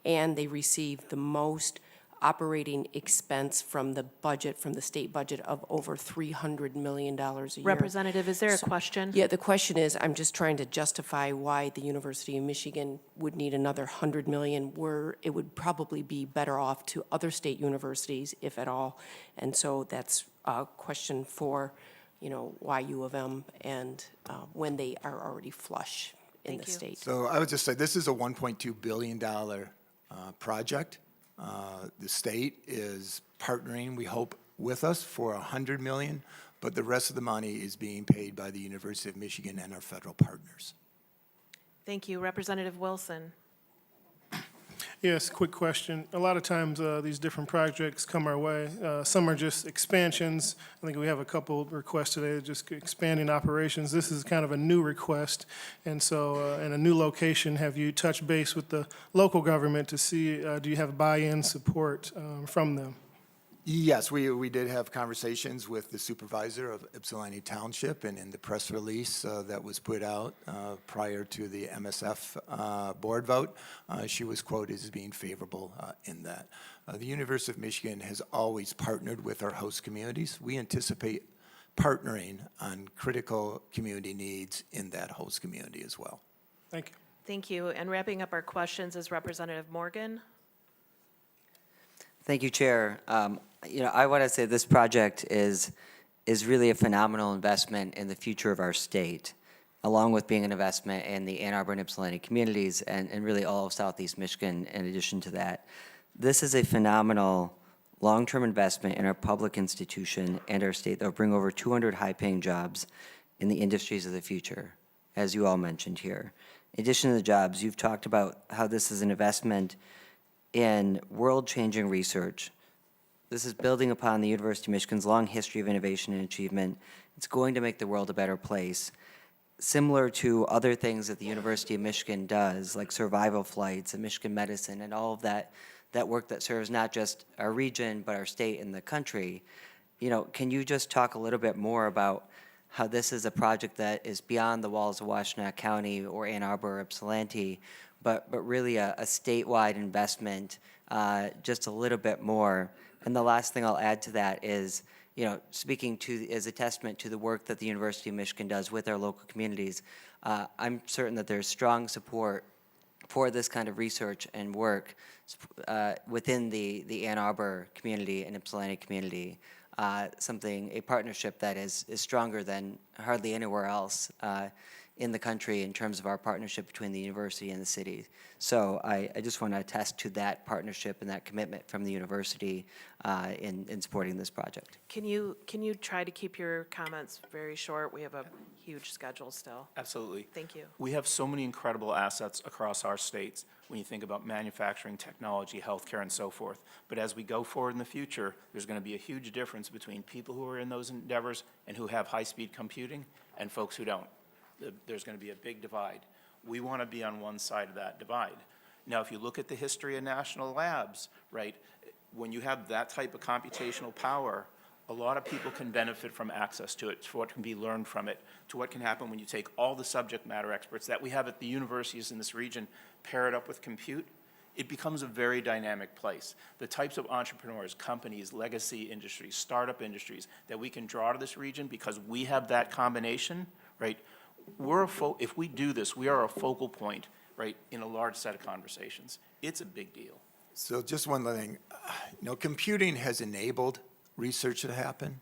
and they receive the most operating expense from the budget, from the state budget of over $300 million a year. Representative, is there a question? Yeah, the question is, I'm just trying to justify why the University of Michigan would need another $100 million, where it would probably be better off to other state universities, if at all. And so that's a question for, why U of M and when they are already flush in the state. So I would just say this is a $1.2 billion project. The state is partnering, we hope, with us for $100 million, but the rest of the money is being paid by the University of Michigan and our federal partners. Thank you. Representative Wilson. Yes, quick question. A lot of times these different projects come our way. Some are just expansions. I think we have a couple requests today, just expanding operations. This is kind of a new request. And so in a new location, have you touched base with the local government to see, do you have buy-in support from them? Yes, we did have conversations with the supervisor of Ypsilanti Township, and in the press release that was put out prior to the MSF board vote, she was quoted as being favorable in that. The University of Michigan has always partnered with our host communities. We anticipate partnering on critical community needs in that host community as well. Thank you. Thank you. And wrapping up our questions is Representative Morgan. Thank you, Chair. I want to say this project is really a phenomenal investment in the future of our state, along with being an investment in the Ann Arbor and Ypsilanti communities and really all of Southeast Michigan in addition to that. This is a phenomenal long-term investment in our public institution and our state that will bring over 200 high-paying jobs in the industries of the future, as you all mentioned here. In addition to the jobs, you've talked about how this is an investment in world-changing research. This is building upon the University of Michigan's long history of innovation and achievement. It's going to make the world a better place, similar to other things that the University of Michigan does, like survival flights and Michigan medicine and all of that work that serves not just our region, but our state and the country. Can you just talk a little bit more about how this is a project that is beyond the walls of Washtenaw County or Ann Arbor or Ypsilanti, but really a statewide investment, just a little bit more. And the last thing I'll add to that is, speaking to as a testament to the work that the University of Michigan does with our local communities, I'm certain that there's strong support for this kind of research and work within the Ann Arbor community and Ypsilanti community. A partnership that is stronger than hardly anywhere else in the country in terms of our partnership between the university and the city. So I just want to attest to that partnership and that commitment from the university in supporting this project. Can you try to keep your comments very short? We have a huge schedule still. Absolutely. Thank you. We have so many incredible assets across our states when you think about manufacturing, technology, healthcare, and so forth. But as we go forward in the future, there's going to be a huge difference between people who are in those endeavors and who have high-speed computing and folks who don't. There's going to be a big divide. We want to be on one side of that divide. Now, if you look at the history of national labs, right, when you have that type of computational power, a lot of people can benefit from access to it, to what can be learned from it, to what can happen when you take all the subject matter experts that we have at the universities in this region, pair it up with compute. It becomes a very dynamic place. The types of entrepreneurs, companies, legacy industries, startup industries that we can draw to this region because we have that combination, right? If we do this, we are a focal point, right, in a large set of conversations. It's a big deal. So just one thing, computing has enabled research to happen.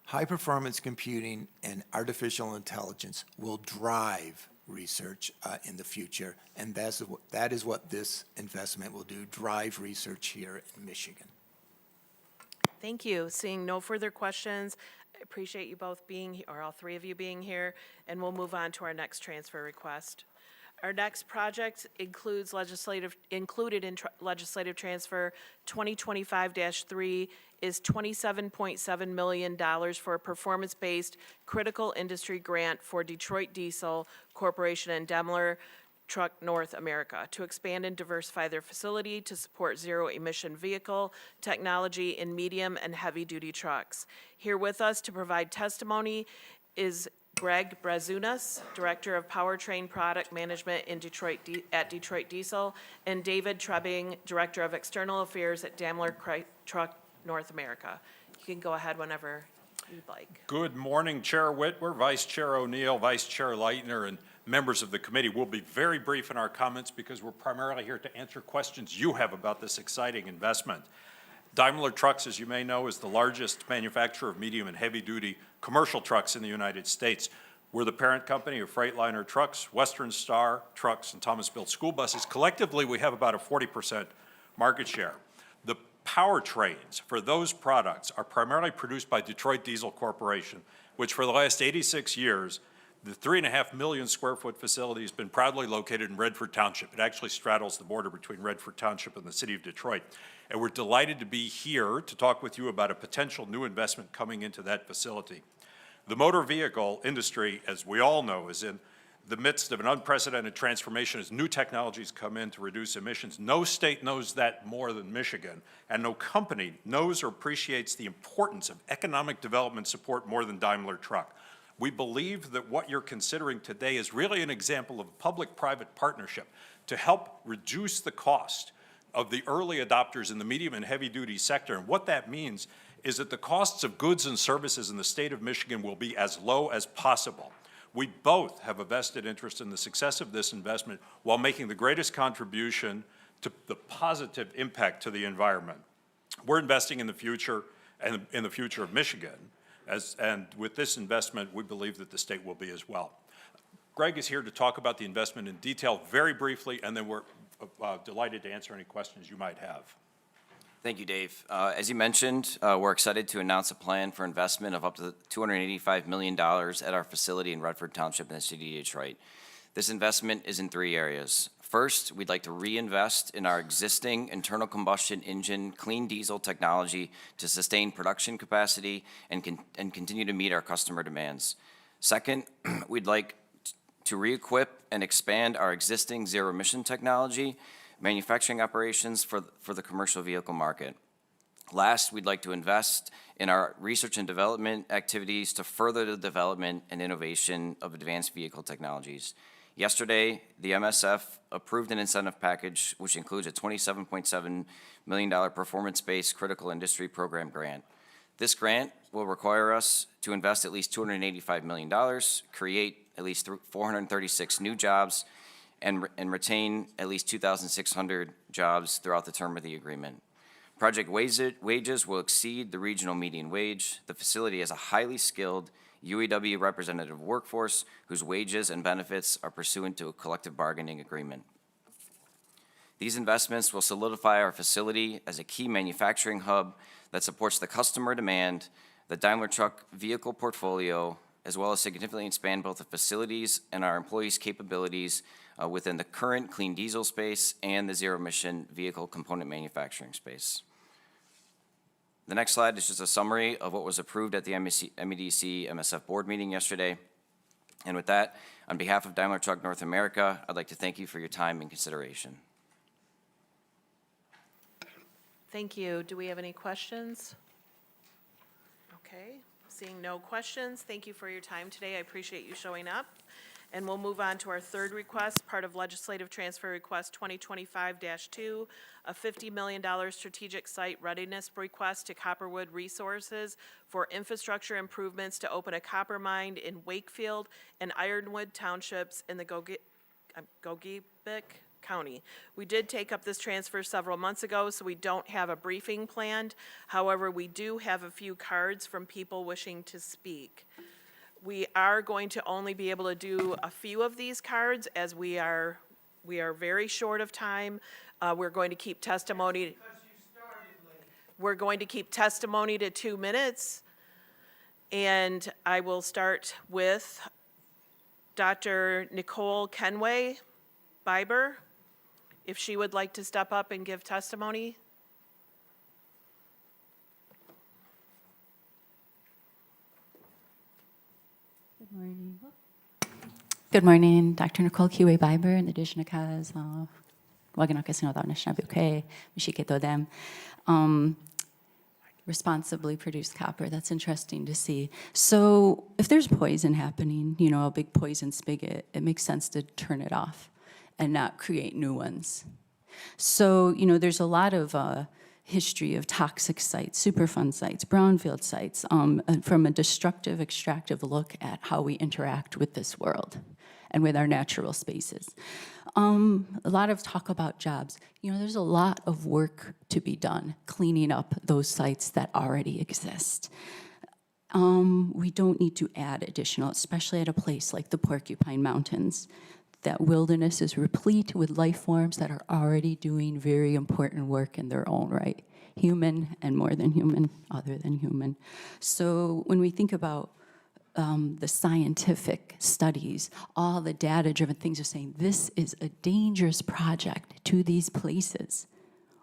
High-performance computing and artificial intelligence will drive research in the future, and that is what this investment will do, drive research here in Michigan. Thank you. Seeing no further questions, I appreciate you both being, or all three of you being here, and we'll move on to our next transfer request. Our next project includes included in legislative transfer 2025-3 is $27.7 million for a performance-based critical industry grant for Detroit Diesel Corporation and Daimler Truck North America to expand and diversify their facility to support zero-emission vehicle technology in medium and heavy-duty trucks. Here with us to provide testimony is Greg Brazunas, Director of Powertrain Product Management in at Detroit Diesel, and David Trebing, Director of External Affairs at Daimler Truck North America. You can go ahead whenever you'd like. Good morning, Chair Whitwer, Vice Chair O'Neill, Vice Chair Leitner, and members of the committee. We'll be very brief in our comments because we're primarily here to answer questions you have about this exciting investment. Daimler Trucks, as you may know, is the largest manufacturer of medium and heavy-duty commercial trucks in the United States. We're the parent company of Freightliner Trucks, Western Star Trucks, and Thomas Built School Buses. Collectively, we have about a 40% market share. The powertrains for those products are primarily produced by Detroit Diesel Corporation, which for the last 86 years, the 3.5 million square foot facility has been proudly located in Redford Township. It actually straddles the border between Redford Township and the city of Detroit. And we're delighted to be here to talk with you about a potential new investment coming into that facility. The motor vehicle industry, as we all know, is in the midst of an unprecedented transformation as new technologies come in to reduce emissions. No state knows that more than Michigan, and no company knows or appreciates the importance of economic development support more than Daimler Truck. We believe that what you're considering today is really an example of a public-private partnership to help reduce the cost of the early adopters in the medium and heavy-duty sector. And what that means is that the costs of goods and services in the state of Michigan will be as low as possible. We both have a vested interest in the success of this investment while making the greatest contribution to the positive impact to the environment. We're investing in the future and in the future of Michigan, and with this investment, we believe that the state will be as well. Greg is here to talk about the investment in detail very briefly, and then we're delighted to answer any questions you might have. Thank you, Dave. As you mentioned, we're excited to announce a plan for investment of up to $285 million at our facility in Redford Township in the city of Detroit. This investment is in 3 areas. First, we'd like to reinvest in our existing internal combustion engine clean diesel technology to sustain production capacity and continue to meet our customer demands. Second, we'd like to re-equip and expand our existing zero-emission technology manufacturing operations for the commercial vehicle market. Last, we'd like to invest in our research and development activities to further the development and innovation of advanced vehicle technologies. Yesterday, the MSF approved an incentive package which includes a $27.7 million performance-based critical industry program grant. This grant will require us to invest at least $285 million, create at least 436 new jobs, and retain at least 2,600 jobs throughout the term of the agreement. Project wages will exceed the regional median wage. The facility has a highly skilled UAW representative workforce whose wages and benefits are pursuant to a collective bargaining agreement. These investments will solidify our facility as a key manufacturing hub that supports the customer demand, the Daimler Truck vehicle portfolio, as well as significantly expand both the facilities and our employees' capabilities within the current clean diesel space and the zero-emission vehicle component manufacturing space. The next slide is just a summary of what was approved at the MEDC MSF board meeting yesterday. And with that, on behalf of Daimler Truck North America, I'd like to thank you for your time and consideration. Thank you. Do we have any questions? Okay, seeing no questions, thank you for your time today. I appreciate you showing up. And we'll move on to our third request, part of Legislative Transfer Request 2025-2, a $50 million strategic site readiness request to Copperwood Resources for infrastructure improvements to open a copper mine in Wakefield and Ironwood Townships in the Gogebic County. We did take up this transfer several months ago, so we don't have a briefing planned. However, we do have a few cards from people wishing to speak. We are going to only be able to do a few of these cards as we are very short of time. We're going to keep testimony. We're going to keep testimony to 2 minutes. And I will start with Dr. Nicole Kenway Biber, if she would like to step up and give testimony. Good morning. Good morning, Dr. Nicole Kiwe Biber, in addition to Kaz, wag na kasi na daw na siya okay, mishiketo them. responsibly produced copper. That's interesting to see. So if there's poison happening, you know, a big poison spigot, it makes sense to turn it off and not create new ones. So, you know, there's a lot of history of toxic sites, Superfund sites, brownfield sites, from a destructive, extractive look at how we interact with this world and with our natural spaces. A lot of talk about jobs. You know, there's a lot of work to be done cleaning up those sites that already exist. We don't need to add additional, especially at a place like the Porcupine Mountains. That wilderness is replete with life forms that are already doing very important work in their own right. Human and more than human, other than human. So when we think about the scientific studies, all the data-driven things are saying this is a dangerous project to these places.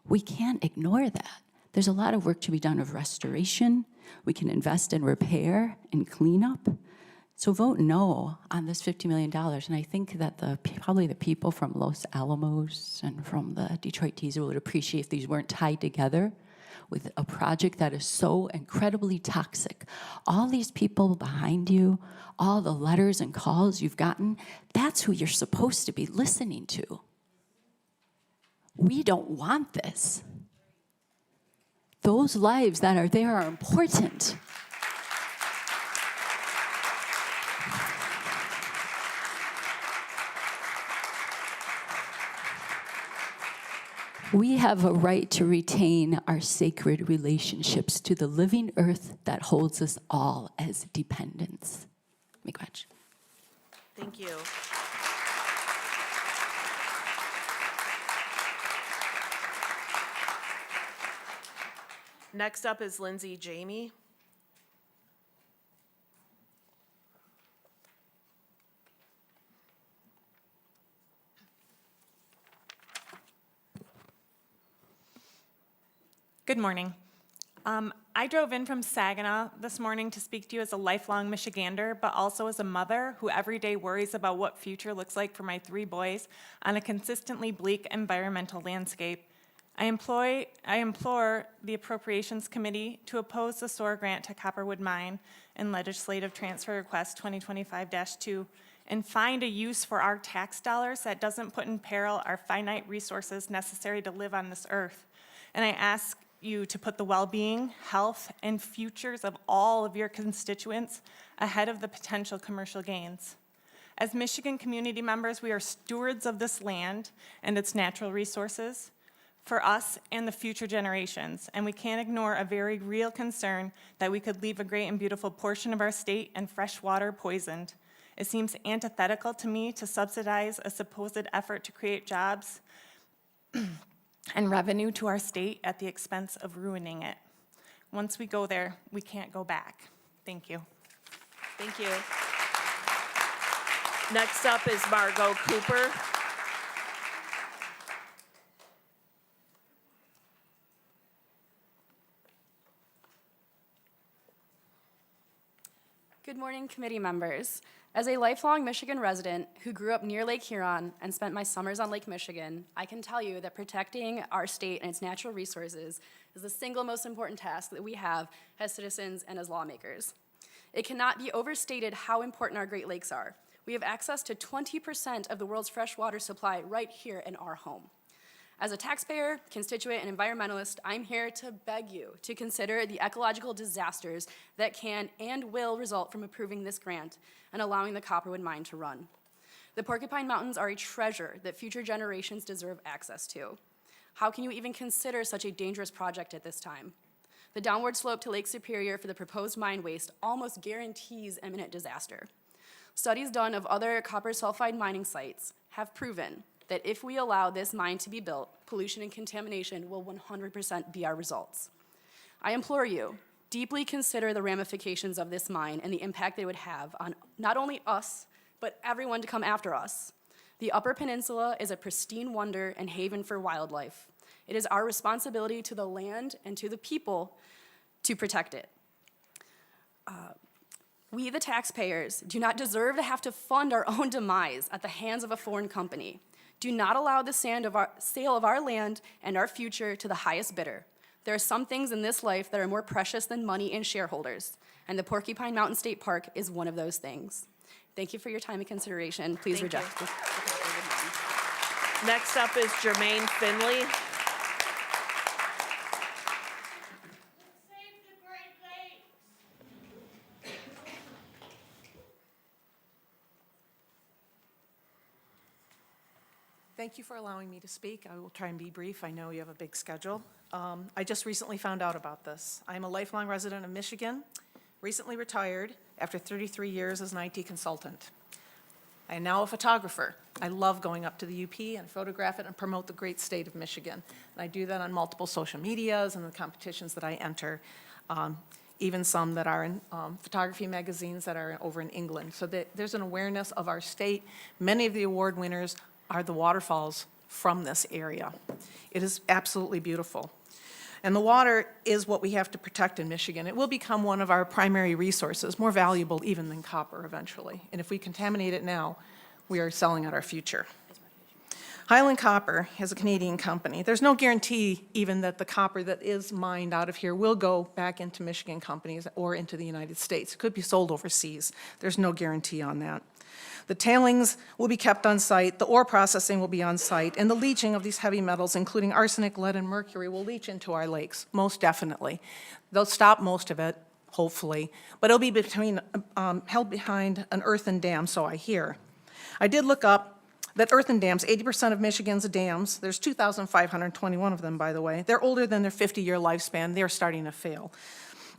We can't ignore that. There's a lot of work to be done of restoration. We can invest in repair and cleanup. So vote no on this $50 million. And I think that probably the people from Los Alamos and from the Detroit Teaser would appreciate if these weren't tied together with a project that is so incredibly toxic. All these people behind you, all the letters and calls you've gotten, that's who you're supposed to be listening to. We don't want this. Those lives that are there are important. We have a right to retain our sacred relationships to the living earth that holds us all as dependents. Miigwech. Thank you. Next up is Lindsay Jamie. Good morning. I drove in from Saginaw this morning to speak to you as a lifelong Michigander, but also as a mother who every day worries about what future looks like for my 3 boys on a consistently bleak environmental landscape. I implore the Appropriations Committee to oppose the SOAR grant to Copperwood Mine and Legislative Transfer Request 2025-2 and find a use for our tax dollars that doesn't put in peril our finite resources necessary to live on this earth. And I ask you to put the well-being, health, and futures of all of your constituents ahead of the potential commercial gains. As Michigan community members, we are stewards of this land and its natural resources for us and the future generations, and we can't ignore a very real concern that we could leave a great and beautiful portion of our state and fresh water poisoned. It seems antithetical to me to subsidize a supposed effort to create jobs and revenue to our state at the expense of ruining it. Once we go there, we can't go back. Thank you. Thank you. Next up is Margot Cooper. Good morning, committee members. As a lifelong Michigan resident who grew up near Lake Huron and spent my summers on Lake Michigan, I can tell you that protecting our state and its natural resources is the single most important task that we have as citizens and as lawmakers. It cannot be overstated how important our Great Lakes are. We have access to 20% of the world's fresh water supply right here in our home. As a taxpayer, constituent, and environmentalist, I'm here to beg you to consider the ecological disasters that can and will result from approving this grant and allowing the Copperwood mine to run. The Porcupine Mountains are a treasure that future generations deserve access to. How can you even consider such a dangerous project at this time? The downward slope to Lake Superior for the proposed mine waste almost guarantees imminent disaster. Studies done of other copper sulfide mining sites have proven that if we allow this mine to be built, pollution and contamination will 100% be our results. I implore you, deeply consider the ramifications of this mine and the impact they would have on not only us, but everyone to come after us. The Upper Peninsula is a pristine wonder and haven for wildlife. It is our responsibility to the land and to the people to protect it. We, the taxpayers, do not deserve to have to fund our own demise at the hands of a foreign company. Do not allow the sale of our land and our future to the highest bidder. There are some things in this life that are more precious than money and shareholders, and the Porcupine Mountain State Park is one of those things. Thank you for your time and consideration. Please Thank reject this. Next up is Jermaine Finley. Thank you for allowing me to speak. I will try and be brief. I know you have a big schedule. I just recently found out about this. I'm a lifelong resident of Michigan, recently retired after 33 years as an IT consultant. I am now a photographer. I love going up to the UP and photograph it and promote the great state of Michigan. And I do that on multiple social medias and the competitions that I enter, even some that are in photography magazines that are over in England. So there's an awareness of our state. Many of the award winners are the waterfalls from this area. It is absolutely beautiful. And the water is what we have to protect in Michigan. It will become one of our primary resources, more valuable even than copper eventually. And if we contaminate it now, we are selling out our future. Highland Copper is a Canadian company. There's no guarantee even that the copper that is mined out of here will go back into Michigan companies or into the United States. It could be sold overseas. There's no guarantee on that. The tailings will be kept on site, the ore processing will be on site, and the leaching of these heavy metals, including arsenic, lead, and mercury, will leach into our lakes, most definitely. They'll stop most of it, hopefully, but it'll be held behind an earthen dam, so I hear. I did look up that earthen dams, 80% of Michigan's dams, there's 2,521 of them, by the way, they're older than their 50-year lifespan. They're starting to fail,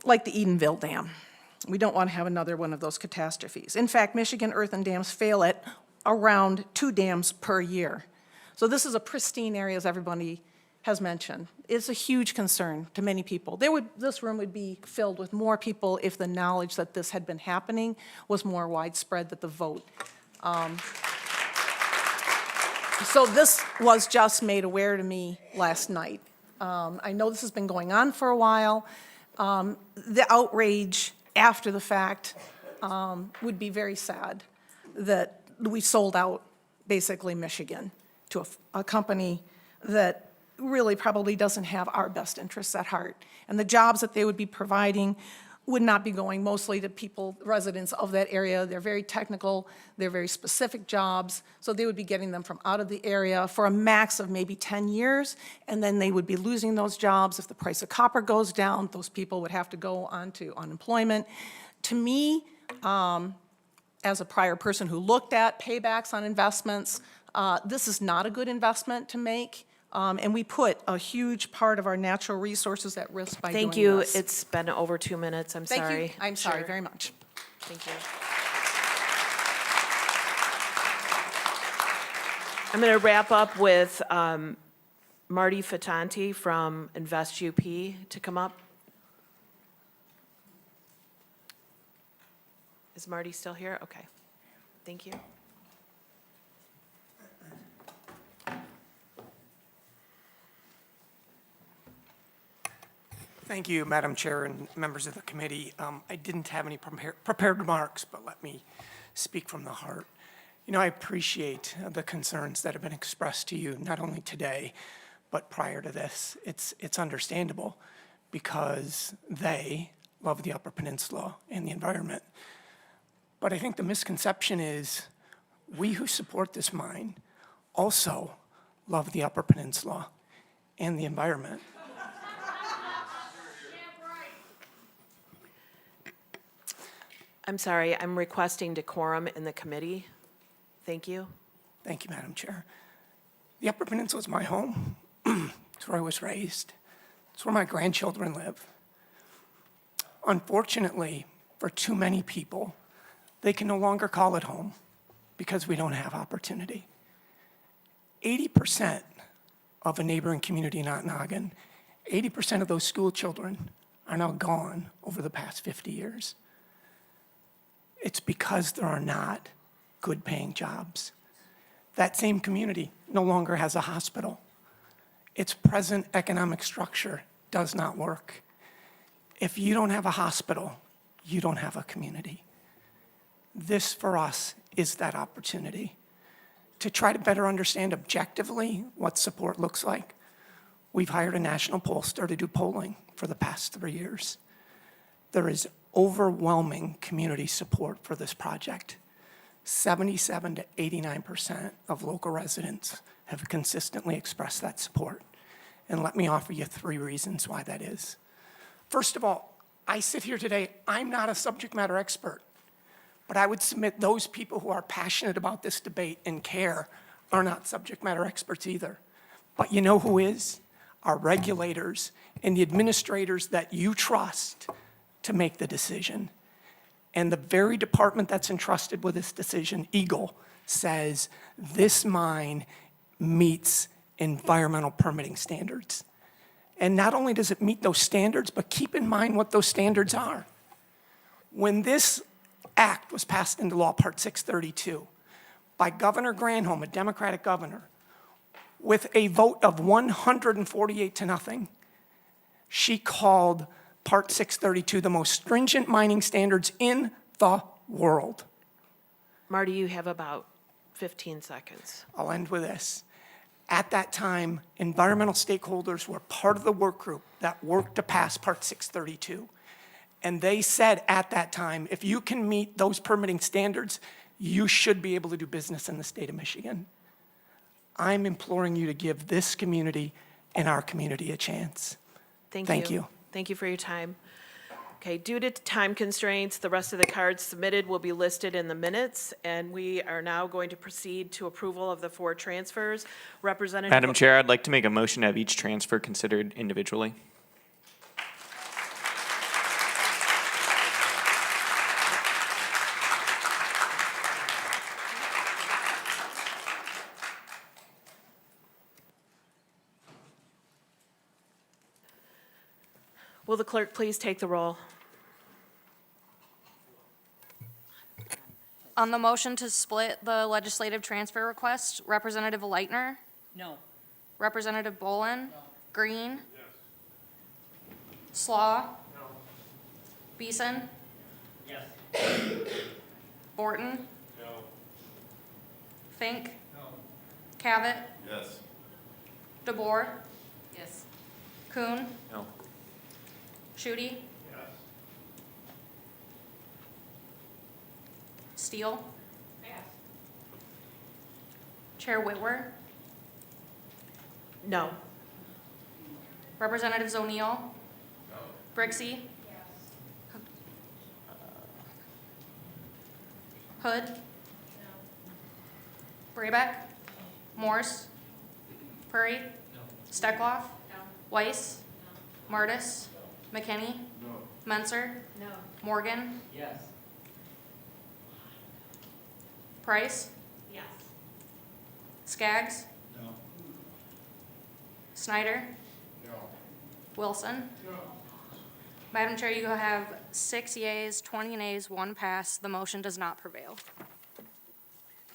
like the Edenville Dam. We don't want to have another one of those catastrophes. In fact, Michigan earthen dams fail at around 2 dams per year. So this is a pristine area, as everybody has mentioned. It's a huge concern to many people. This room would be filled with more people if the knowledge that this had been happening was more widespread, that the vote. So this was just made aware to me last night. I know this has been going on for a while. The outrage after the fact would be very sad that we sold out basically Michigan to a company that really probably doesn't have our best interests at heart. And the jobs that they would be providing would not be going mostly to people, residents of that area. They're very technical, they're very specific jobs, so they would be getting them from out of the area for a max of maybe 10 years, and then they would be losing those jobs. If the price of copper goes down, those people would have to go on to unemployment. To me, as a prior person who looked at paybacks on investments, this is not a good investment to make. And we put a huge part of our natural resources at risk by doing this. Thank you. It's been over 2 minutes. I'm Thank sorry. you. I'm sorry Sure. very much. Thank you. I'm going to wrap up with Marty Fatanti from Invest UP to come up. Is Marty still here? Okay. Thank you. Thank you, Madam Chair and members of the committee. I didn't have any prepared remarks, but let me speak from the heart. You know, I appreciate the concerns that have been expressed to you, not only today, but prior to this. It's understandable because they love the Upper Peninsula and the environment. But I think the misconception is we who support this mine also love the Upper Peninsula and the environment. I'm sorry, I'm requesting decorum in the committee. Thank you. Thank you, Madam Chair. The Upper Peninsula is my home. It's where I was raised. It's where my grandchildren live. Unfortunately, for too many people, they can no longer call it home because we don't have opportunity. 80% of a neighboring community in Ontonagon, 80% of those school children are now gone over the past 50 years. It's because there are not good paying jobs. That same community no longer has a hospital. Its present economic structure does not work. If you don't have a hospital, you don't have a community. This for us is that opportunity to try to better understand objectively what support looks like. We've hired a national pollster to do polling for the past 3 years. There is overwhelming community support for this project. 77 to 89% of local residents have consistently expressed that support. And let me offer you 3 reasons why that is. First of all, I sit here today, I'm not a subject matter expert, but I would submit those people who are passionate about this debate and care are not subject matter experts either. But you know who is? Our regulators and the administrators that you trust to make the decision. And the very department that's entrusted with this decision, Eagle, says this mine meets environmental permitting standards. And not only does it meet those standards, but keep in mind what those standards are. When this act was passed into law, Part 632, by Governor Granholm, a Democratic governor, with a vote of 148 to nothing, she called Part 632 the most stringent mining standards in the world. Marty, you have about 15 seconds. I'll end with this. At that time, environmental stakeholders were part of the work group that worked to pass Part 632. And they said at that time, if you can meet those permitting standards, you should be able to do business in the state of Michigan. I'm imploring you to give this community and our community a chance. Thank you. Thank you for your time. Okay, due to time constraints, the rest of the cards submitted will be listed in the minutes, and we are now going to proceed to approval of the 4 transfers. Representative. Madam Chair, I'd like to make a motion to have each transfer considered individually. Will the clerk please take the roll? On the motion to split the legislative transfer request, Representative Leitner? No. Representative Bolin? Green? Slaw? Beeson? Borton? Fink? Cavett? Yes. DeBoer? Yes. Kuhn? No. Shooty? Steele? Chair Whitwer? No. Representatives O'Neill? Brixey? Hood? Braybeck? Morse? Prairie? Steckloff? Weiss? Martis? McKinney? Menser? Morgan? Price? Skaggs? Snyder? Wilson? Madam Chair, you have 6 yeas, 20 nays, 1 pass. The motion does not prevail.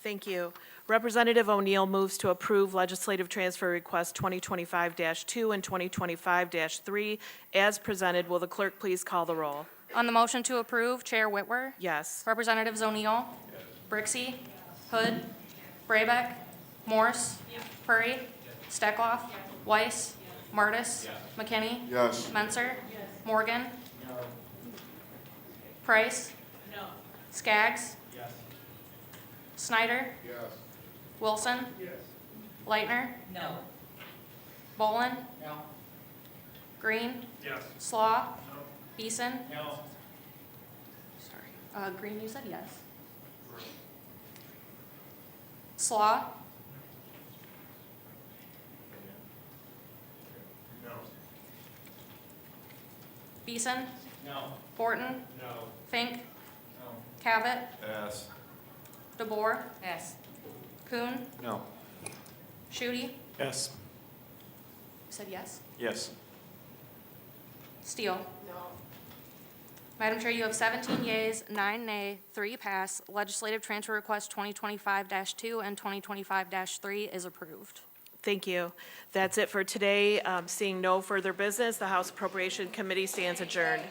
Thank you. Representative O'Neill moves to approve legislative transfer request 2025-2 and 2025-3 as presented. Will the clerk please call the roll? On the motion to approve, Chair Whitwer? Yes. Representatives O'Neill? Brixey? Hood? Braybeck? Morse? Prairie? Steckloff? Weiss? Martis? McKinney? Menser? Morgan? Price? Skaggs? Snyder? Wilson? Leitner? Bolin? Green? Slaw? Beeson? Sorry, Green, you said yes. Slaw? Beeson? Borton? Fink? Cavett? Yes. DeBoer? Yes. Kuhn? No. Shooty? Yes. Said yes. Yes. Steele? No. Madam Chair, you have 17 yeas, 9 nay, 3 pass. Legislative transfer request 2025-2 and 2025-3 is approved. Thank you. That's it for today. Seeing no further business, the House Appropriation Committee stands adjourned.